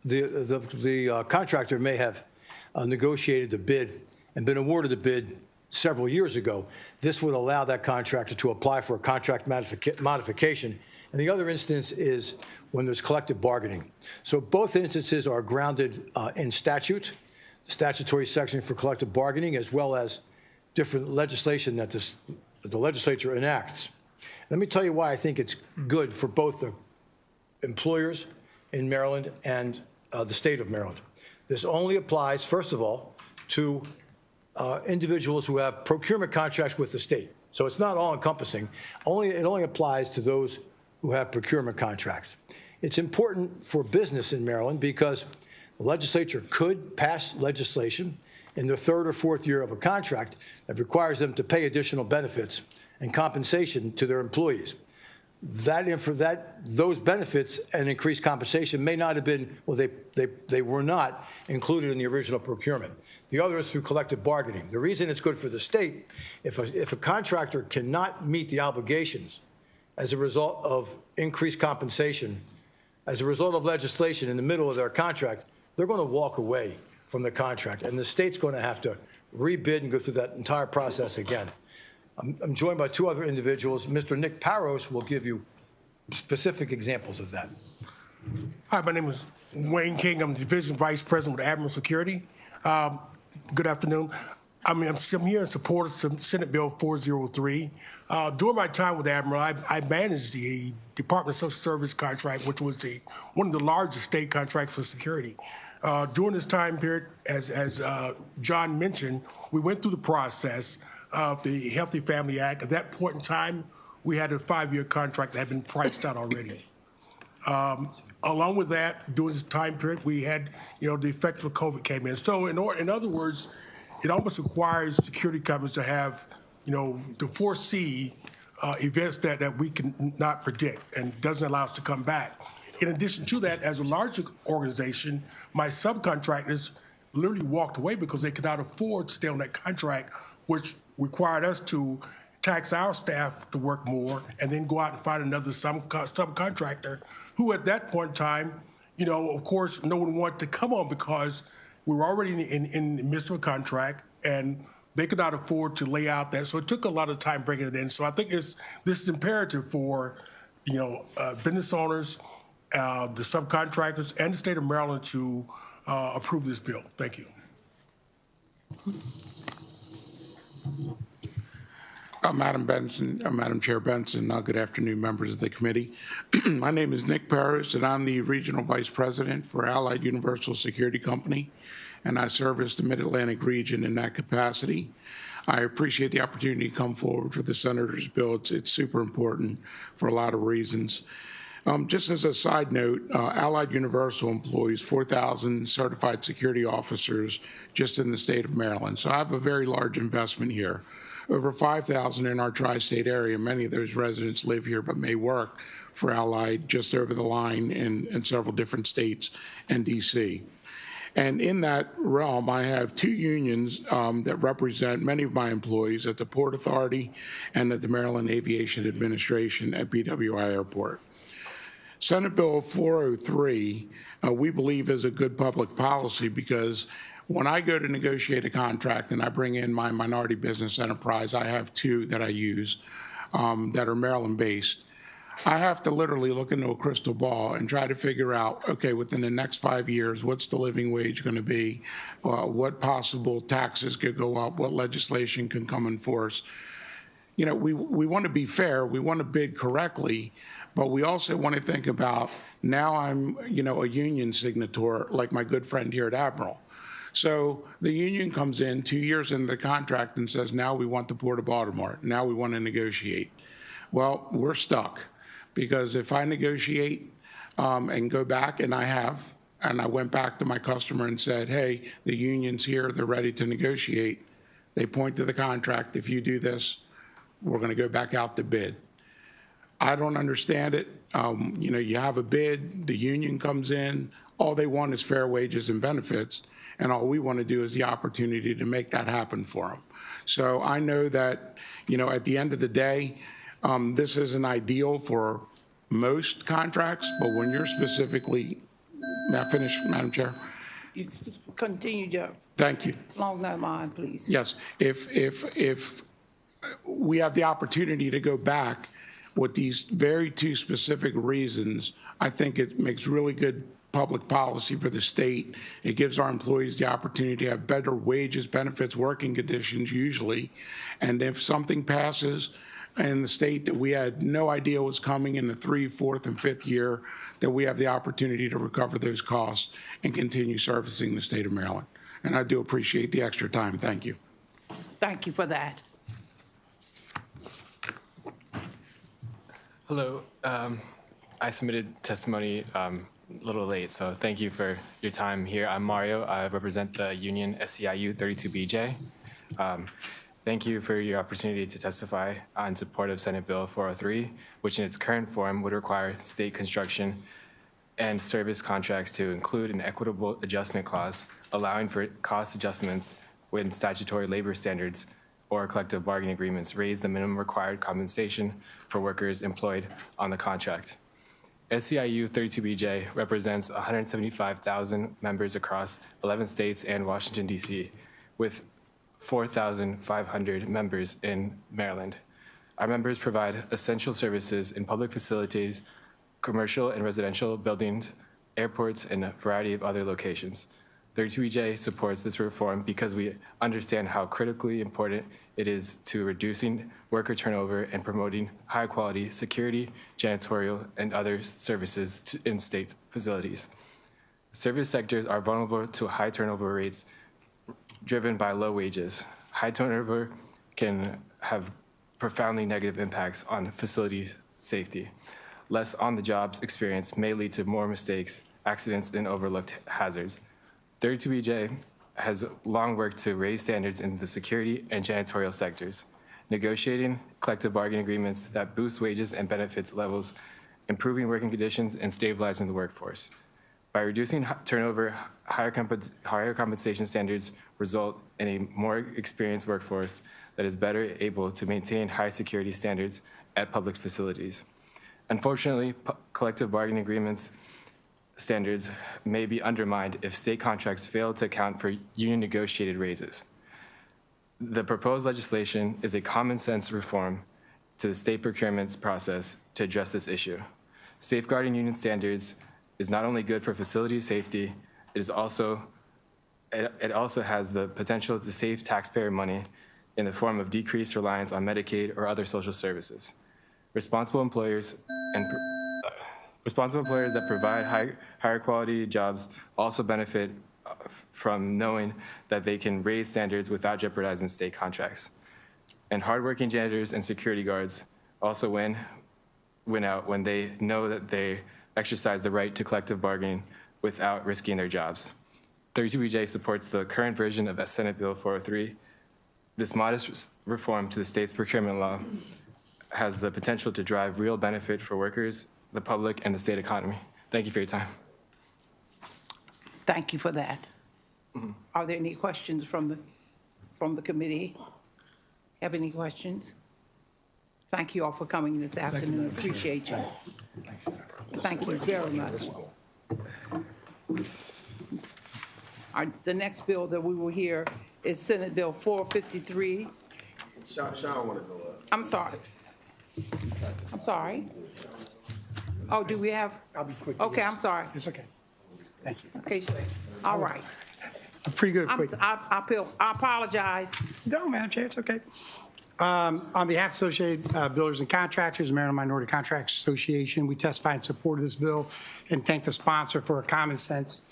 [SPEAKER 6] the contractor may have negotiated the bid and been awarded the bid several years ago. This would allow that contractor to apply for a contract modification. And the other instance is when there's collective bargaining. So both instances are grounded in statute, the statutory section for collective bargaining, as well as different legislation that the legislature enacts. Let me tell you why I think it's good for both the employers in Maryland and the state of Maryland. This only applies, first of all, to individuals who have procurement contracts with the state. So it's not all-encompassing. It only applies to those who have procurement contracts. It's important for business in Maryland because the legislature could pass legislation in the third or fourth year of a contract that requires them to pay additional benefits and compensation to their employees. Those benefits and increased compensation may not have been, well, they were not included in the original procurement. The other is through collective bargaining. The reason it's good for the state, if a contractor cannot meet the obligations as a result of increased compensation, as a result of legislation in the middle of their contract, they're going to walk away from the contract, and the state's going to have to rebid and go through that entire process again. I'm joined by two other individuals. Mr. Nick Paros will give you specific examples of that.
[SPEAKER 7] Hi, my name is Wayne King. I'm the Division Vice President with Admiral Security. Good afternoon. I'm here in support of Senate Bill 403. During my time with Admiral, I managed the Department of Social Service contract, which was one of the largest state contracts for security. During this time period, as John mentioned, we went through the process of the Healthy Family Act. At that point in time, we had a 5-year contract that had been priced out already. Along with that, during this time period, we had, the effects of COVID came in. So in other words, it almost requires security companies to have, to foresee events that we can not predict and doesn't allow us to come back. In addition to that, as a larger organization, my subcontractors literally walked away because they could not afford to stay on that contract, which required us to tax our staff to work more and then go out and find another subcontractor who at that point in time, of course, no one wanted to come on because we were already in the midst of a contract and they could not afford to lay out that. So it took a lot of time bringing it in. So I think this is imperative for, business owners, the subcontractors, and the state of Maryland to approve this bill. Thank you.
[SPEAKER 1] Madam Chair Benson, good afternoon, members of the committee. My name is Nick Paris, and I'm the Regional Vice President for Allied Universal Security Company, and I service the Mid-Atlantic region in that capacity. I appreciate the opportunity to come forward for the Senator's bill. It's super important for a lot of reasons. Just as a side note, Allied Universal employs 4,000 certified security officers just in the state of Maryland. So I have a very large investment here. Over 5,000 in our tri-state area. Many of those residents live here but may work for Allied just over the line in several different states and DC. And in that realm, I have 2 unions that represent many of my employees at the Port Authority and at the Maryland Aviation Administration at BWI Airport. Senate Bill 403, we believe is a good public policy because when I go to negotiate a contract and I bring in my minority business enterprise, I have 2 that I use that are Maryland-based. I have to literally look into a crystal ball and try to figure out, okay, within the next 5 years, what's the living wage going to be? What possible taxes could go up? What legislation can come in force? We want to be fair. We want to bid correctly. But we also want to think about, now I'm, a union signator, like my good friend here at Admiral. So the union comes in 2 years into the contract and says, now we want the Port of Baltimore. Now we want to negotiate. Well, we're stuck because if I negotiate and go back, and I went back to my customer and said, hey, the union's here, they're ready to negotiate. They point to the contract. If you do this, we're going to go back out to bid. I don't understand it. You have a bid, the union comes in, all they want is fair wages and benefits, and all we want to do is the opportunity to make that happen for them. So I know that, at the end of the day, this isn't ideal for most contracts, but when you're specifically, may I finish, Madam Chair?
[SPEAKER 3] You continue, Joe.
[SPEAKER 1] Thank you.
[SPEAKER 3] Along that line, please.
[SPEAKER 1] Yes, if we have the opportunity to go back with these very 2 specific reasons, I think it makes really good public policy for the state. It gives our employees the opportunity to have better wages, benefits, working conditions usually. And if something passes in the state that we had no idea was coming in the 3rd, 4th, and 5th year, that we have the opportunity to recover those costs and continue servicing the state of Maryland. And I do appreciate the extra time. Thank you.
[SPEAKER 3] Thank you for that.
[SPEAKER 8] Hello. I submitted testimony a little late, so thank you for your time here. I'm Mario. I represent the union SEIU 32BJ. Thank you for your opportunity to testify in support of Senate Bill 403, which in its current form would require state construction and service contracts to include an equitable adjustment clause, allowing for cost adjustments when statutory labor standards or collective bargaining agreements raise the minimum required compensation for workers employed on the contract. SEIU 32BJ represents 175,000 members across 11 states and Washington, D.C., with 4,500 members in Maryland. Our members provide essential services in public facilities, commercial and residential buildings, airports, and a variety of other locations. 32BJ supports this reform because we understand how critically important it is to reducing worker turnover and promoting high-quality security, janitorial, and other services in state facilities. Service sectors are vulnerable to high turnover rates driven by low wages. High turnover can have profoundly negative impacts on facility safety. Less on-the-job experience may lead to more mistakes, accidents, and overlooked hazards. 32BJ has long worked to raise standards in the security and janitorial sectors, negotiating collective bargaining agreements that boost wages and benefits levels, improving working conditions, and stabilizing the workforce. By reducing turnover, higher compensation standards result in a more experienced workforce that is better able to maintain high security standards at public facilities. Unfortunately, collective bargaining agreements standards may be undermined if state contracts fail to account for union negotiated raises. The proposed legislation is a common sense reform to the state procurement process to address this issue. Safeguarding union standards is not only good for facility safety, it also has the potential to save taxpayer money in the form of decreased reliance on Medicaid or other social services. Responsible employers that provide higher quality jobs also benefit from knowing that they can raise standards without jeopardizing state contracts. And hardworking janitors and security guards also win out when they know that they exercise the right to collective bargaining without risking their jobs. 32BJ supports the current version of Senate Bill 403. This modest reform to the state's procurement law has the potential to drive real benefit for workers, the public, and the state economy. Thank you for your time.
[SPEAKER 3] Thank you for that. Are there any questions from the committee? Have any questions? Thank you all for coming this afternoon. Appreciate you. Thank you very much. The next bill that we will hear is Senate Bill 453.
[SPEAKER 11] Sean wanted to go up.
[SPEAKER 3] I'm sorry. I'm sorry. Oh, do we have?
[SPEAKER 21] I'll be quick.
[SPEAKER 3] Okay,
[SPEAKER 21] yes.
[SPEAKER 3] I'm sorry.
[SPEAKER 21] It's okay. Thank you.
[SPEAKER 3] Okay, all right.
[SPEAKER 21] I'm pretty good at quick.
[SPEAKER 3] I apologize.
[SPEAKER 21] Go, Madam Chair, it's okay. On behalf of Associated Builders and Contractors, Maryland Minority Contractors Association, we testify in support of this bill and thank the sponsor for a common sense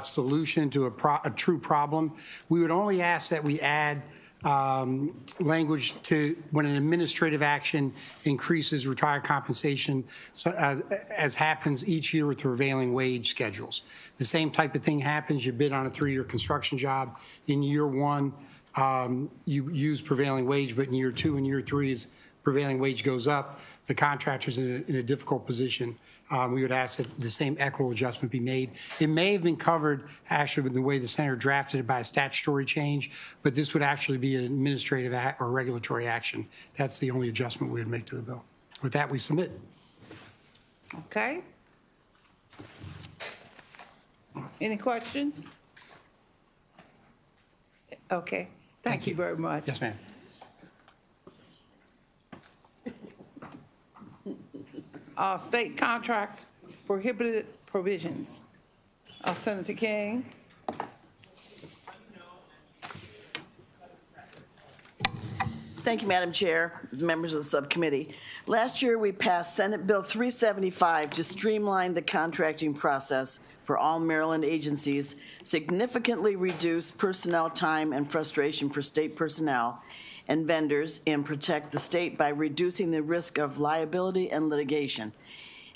[SPEAKER 21] solution to a true problem. We would only ask that we add language to when an administrative action increases retired compensation, as happens each year with prevailing wage schedules. The same type of thing happens. You bid on a 3-year construction job. In year 1, you use prevailing wage, but in year 2 and year 3, as prevailing wage goes up, the contractor's in a difficult position. We would ask that the same equitable adjustment be made. It may have been covered actually with the way the Senator drafted it by a statutory change, but this would actually be an administrative or regulatory action. That's the only adjustment we would make to the bill. With that, we submit.
[SPEAKER 3] Okay. Any questions? Okay. Thank you very much.
[SPEAKER 21] Yes, ma'am.
[SPEAKER 3] State contracts prohibited provisions. Senator King.
[SPEAKER 2] Thank you, Madam Chair, members of the subcommittee. Last year, we passed Senate Bill 375 to streamline the contracting process for all Maryland agencies, significantly reduce personnel time and frustration for state personnel and vendors, and protect the state by reducing the risk of liability and litigation.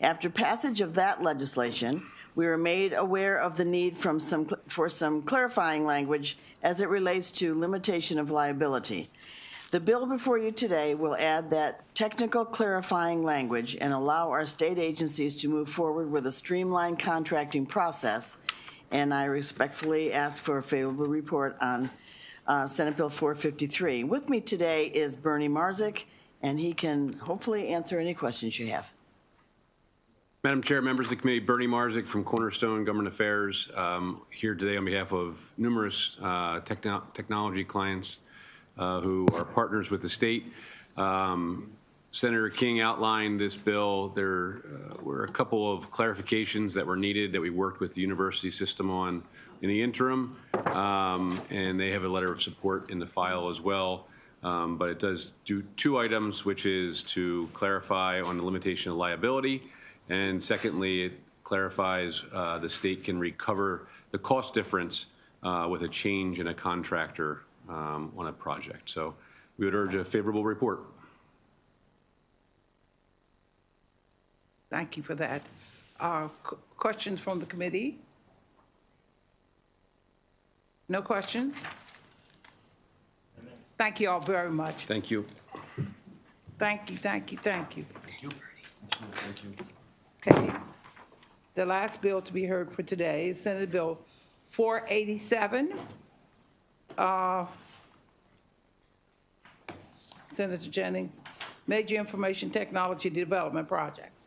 [SPEAKER 2] After passage of that legislation, we were made aware of the need for some clarifying language as it relates to limitation of liability. The bill before you today will add that technical clarifying language and allow our state agencies to move forward with a streamlined contracting process, and I respectfully ask for a favorable report on Senate Bill 453. With me today is Bernie Marzik, and he can hopefully answer any questions you have.
[SPEAKER 9] Madam Chair, members of the committee, Bernie Marzik from Cornerstone Government Affairs, here today on behalf of numerous technology clients who are partners with the state. Senator King outlined this bill. There were a couple of clarifications that were needed that we worked with the university system on in the interim, and they have a letter of support in the file as well. But it does do 2 items, which is to clarify on the limitation of liability, and secondly, it clarifies the state can recover the cost difference with a change in a contractor on a project. So we would urge a favorable report.
[SPEAKER 3] Thank you for that. Questions from the committee? No questions? Thank you all very much.
[SPEAKER 9] Thank you.
[SPEAKER 3] Thank you, thank you, thank you.
[SPEAKER 9] Thank you.
[SPEAKER 3] Okay. The last bill to be heard for today is Senate Bill 487. Senator Jennings, Major Information Technology Development Projects.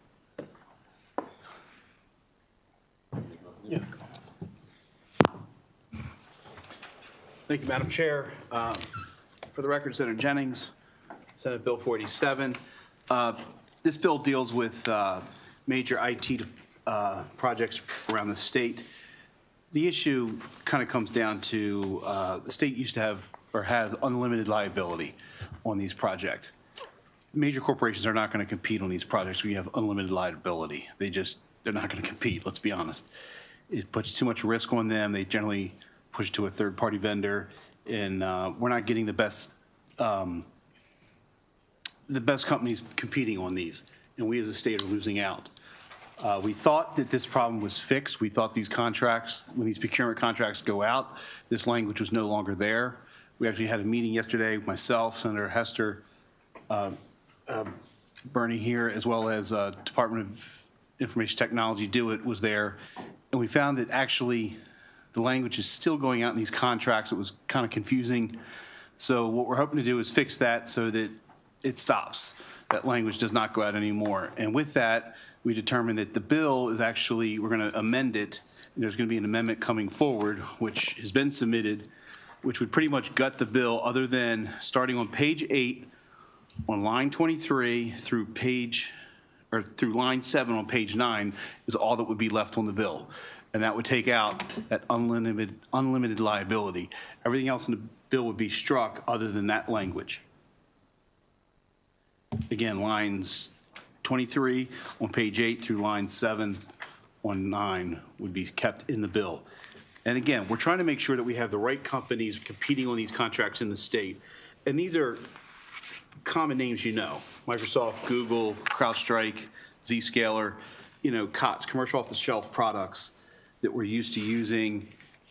[SPEAKER 4] Thank you, Madam Chair. For the record, Senator Jennings, Senate Bill 487. This bill deals with major IT projects around the state. The issue kind of comes down to the state used to have or has unlimited liability on these projects. Major corporations are not going to compete on these projects where you have unlimited liability. They're not going to compete, let's be honest. It puts too much risk on them. They generally push it to a third-party vendor, and we're not getting the best companies competing on these, and we as a state are losing out. We thought that this problem was fixed. We thought these contracts, when these procurement contracts go out, this language was no longer there. We actually had a meeting yesterday with myself, Senator Hester, Bernie here, as well as Department of Information Technology, DeWitt was there, and we found that actually the language is still going out in these contracts. It was kind of confusing. So what we're hoping to do is fix that so that it stops. That language does not go out anymore. And with that, we determined that the bill is actually, we're going to amend it. There's going to be an amendment coming forward, which has been submitted, which would pretty much gut the bill other than starting on page 8 on line 23 through line 7 on page 9 is all that would be left on the bill. And that would take out that unlimited liability. Everything else in the bill would be struck other than that language. Again, lines 23 on page 8 through line 7 on 9 would be kept in the bill. And again, we're trying to make sure that we have the right companies competing on these contracts in the state. And these are common names you know: Microsoft, Google, CrowdStrike, Zscaler, COTS, commercial off-the-shelf products that we're used to using.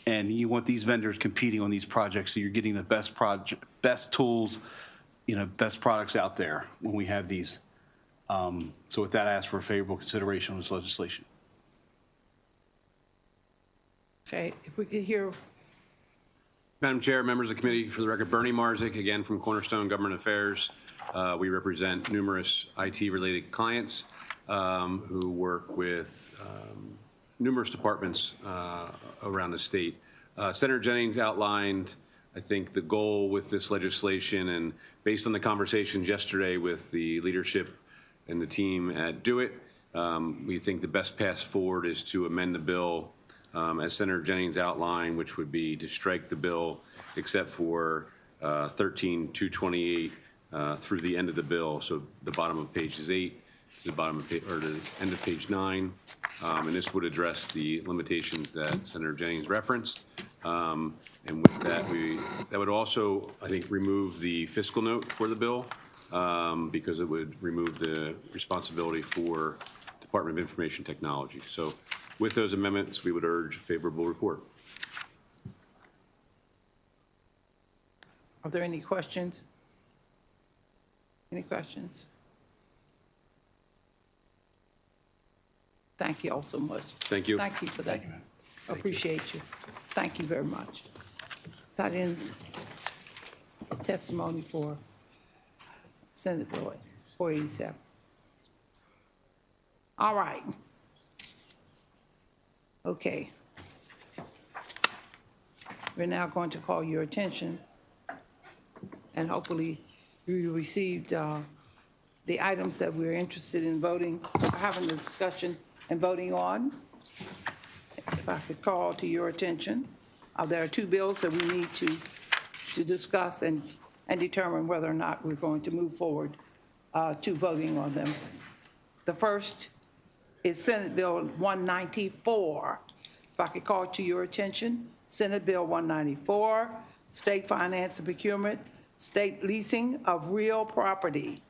[SPEAKER 4] And you want these vendors competing on these projects so you're getting the best tools, best products out there when we have these. So with that, I ask for a favorable consideration on this legislation.
[SPEAKER 3] Okay, if we could hear.
[SPEAKER 9] Madam Chair, members of the committee, for the record, Bernie Marzik, again from Cornerstone Government Affairs. We represent numerous IT-related clients who work with numerous departments around the state. Senator Jennings outlined, I think, the goal with this legislation, and based on the conversations yesterday with the leadership and the team at DeWitt, we think the best path forward is to amend the bill as Senator Jennings outlined, which would be to strike the bill except for 13-228 through the end of the bill. So the bottom of page 8, the bottom of or the end of page 9, and this would address the limitations that Senator Jennings referenced. And with that, that would also, I think, remove the fiscal note for the bill because it would remove the responsibility for Department of Information Technology. So with those amendments, we would urge a favorable report.
[SPEAKER 3] Are there any questions? Any questions? Thank you all so much.
[SPEAKER 9] Thank you.
[SPEAKER 3] Thank you for that. Appreciate you. Thank you very much. That ends testimony for Senate Bill 487. All right. Okay. We're now going to call your attention, and hopefully you received the items that we're interested in voting, having a discussion and voting on. If I could call to your attention, there are 2 bills that we need to discuss and determine whether or not we're going to move forward to voting on them. The first is Senate Bill 194. If I could call to your attention, Senate Bill 194, State Finance and Procurement, State Leasing of Real Property.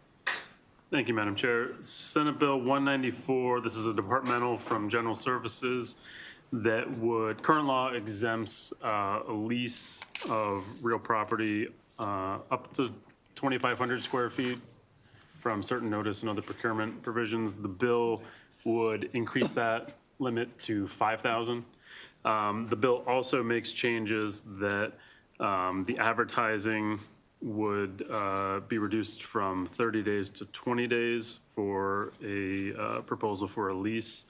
[SPEAKER 5] Thank you, Madam Chair. Senate Bill 194, this is a departmental from General Services that would, current law exempts a lease of real property up to 2,500 square feet from certain notice and other procurement provisions. The bill would increase that limit to 5,000. The bill also makes changes that the advertising would be reduced from 30 days to 20 days for a proposal for a lease.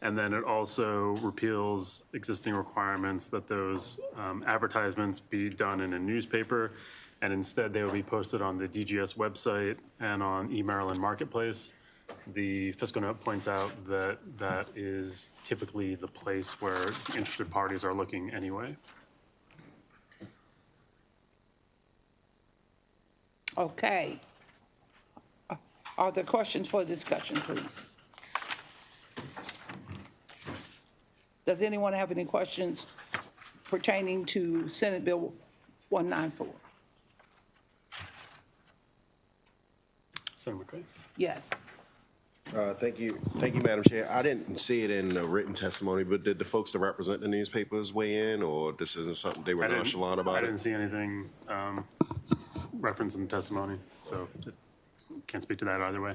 [SPEAKER 5] And then it also repeals existing requirements that those advertisements be done in a newspaper, and instead they will be posted on the DGS website and on eMaryland Marketplace. The fiscal note points out that that is typically the place where interested parties are looking anyway.
[SPEAKER 3] Okay. Are there questions for discussion, please? Does anyone have any questions pertaining to Senate Bill 194?
[SPEAKER 5] Senator McCray?
[SPEAKER 3] Yes.
[SPEAKER 11] Thank you, Madam Chair. I didn't see it in the written testimony, but did the folks that represent the newspapers weigh in, or this isn't something they were nonchalant about?
[SPEAKER 5] I didn't see anything referenced in the testimony, so can't speak to that either way.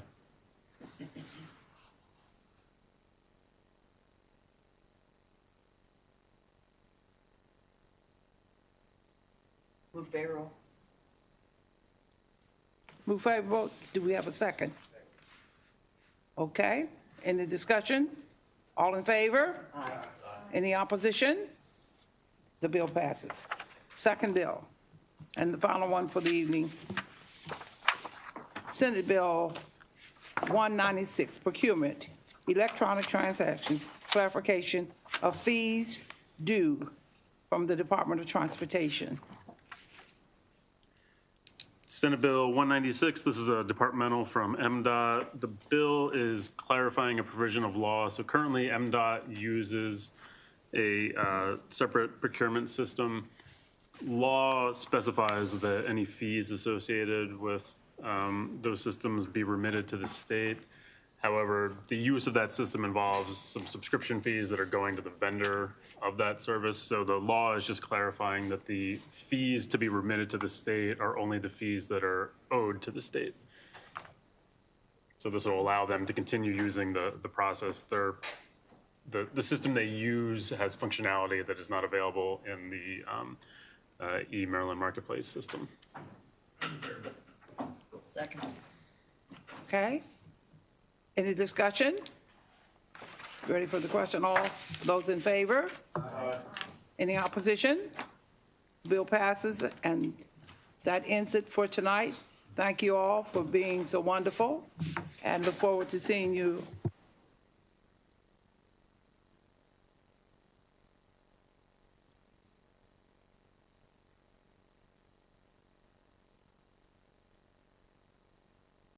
[SPEAKER 2] Move favorable.
[SPEAKER 3] Move favorable. Do we have a second? Okay. Any discussion? All in favor? Aye. Any opposition? The bill passes. Second bill, and the final one for the evening. Senate Bill 196, Procurement, Electronic Transaction, Clarification of Fees Due from the Department of Transportation.
[SPEAKER 5] Senate Bill 196, this is a departmental from MDOT. The bill is clarifying a provision of law. So currently MDOT uses a separate procurement system. Law specifies that any fees associated with those systems be remitted to the state. However, the use of that system involves some subscription fees that are going to the vendor of that service. So the law is just clarifying that the fees to be remitted to the state are only the fees that are owed to the state. So this will allow them to continue using the process. The system they use has functionality that is not available in the eMaryland Marketplace system.
[SPEAKER 2] Second.
[SPEAKER 3] Okay. Any discussion? Ready for the question? All those in favor? Aye. Any opposition? Bill passes, and that ends it for tonight. Thank you all for being so wonderful, and look forward to seeing you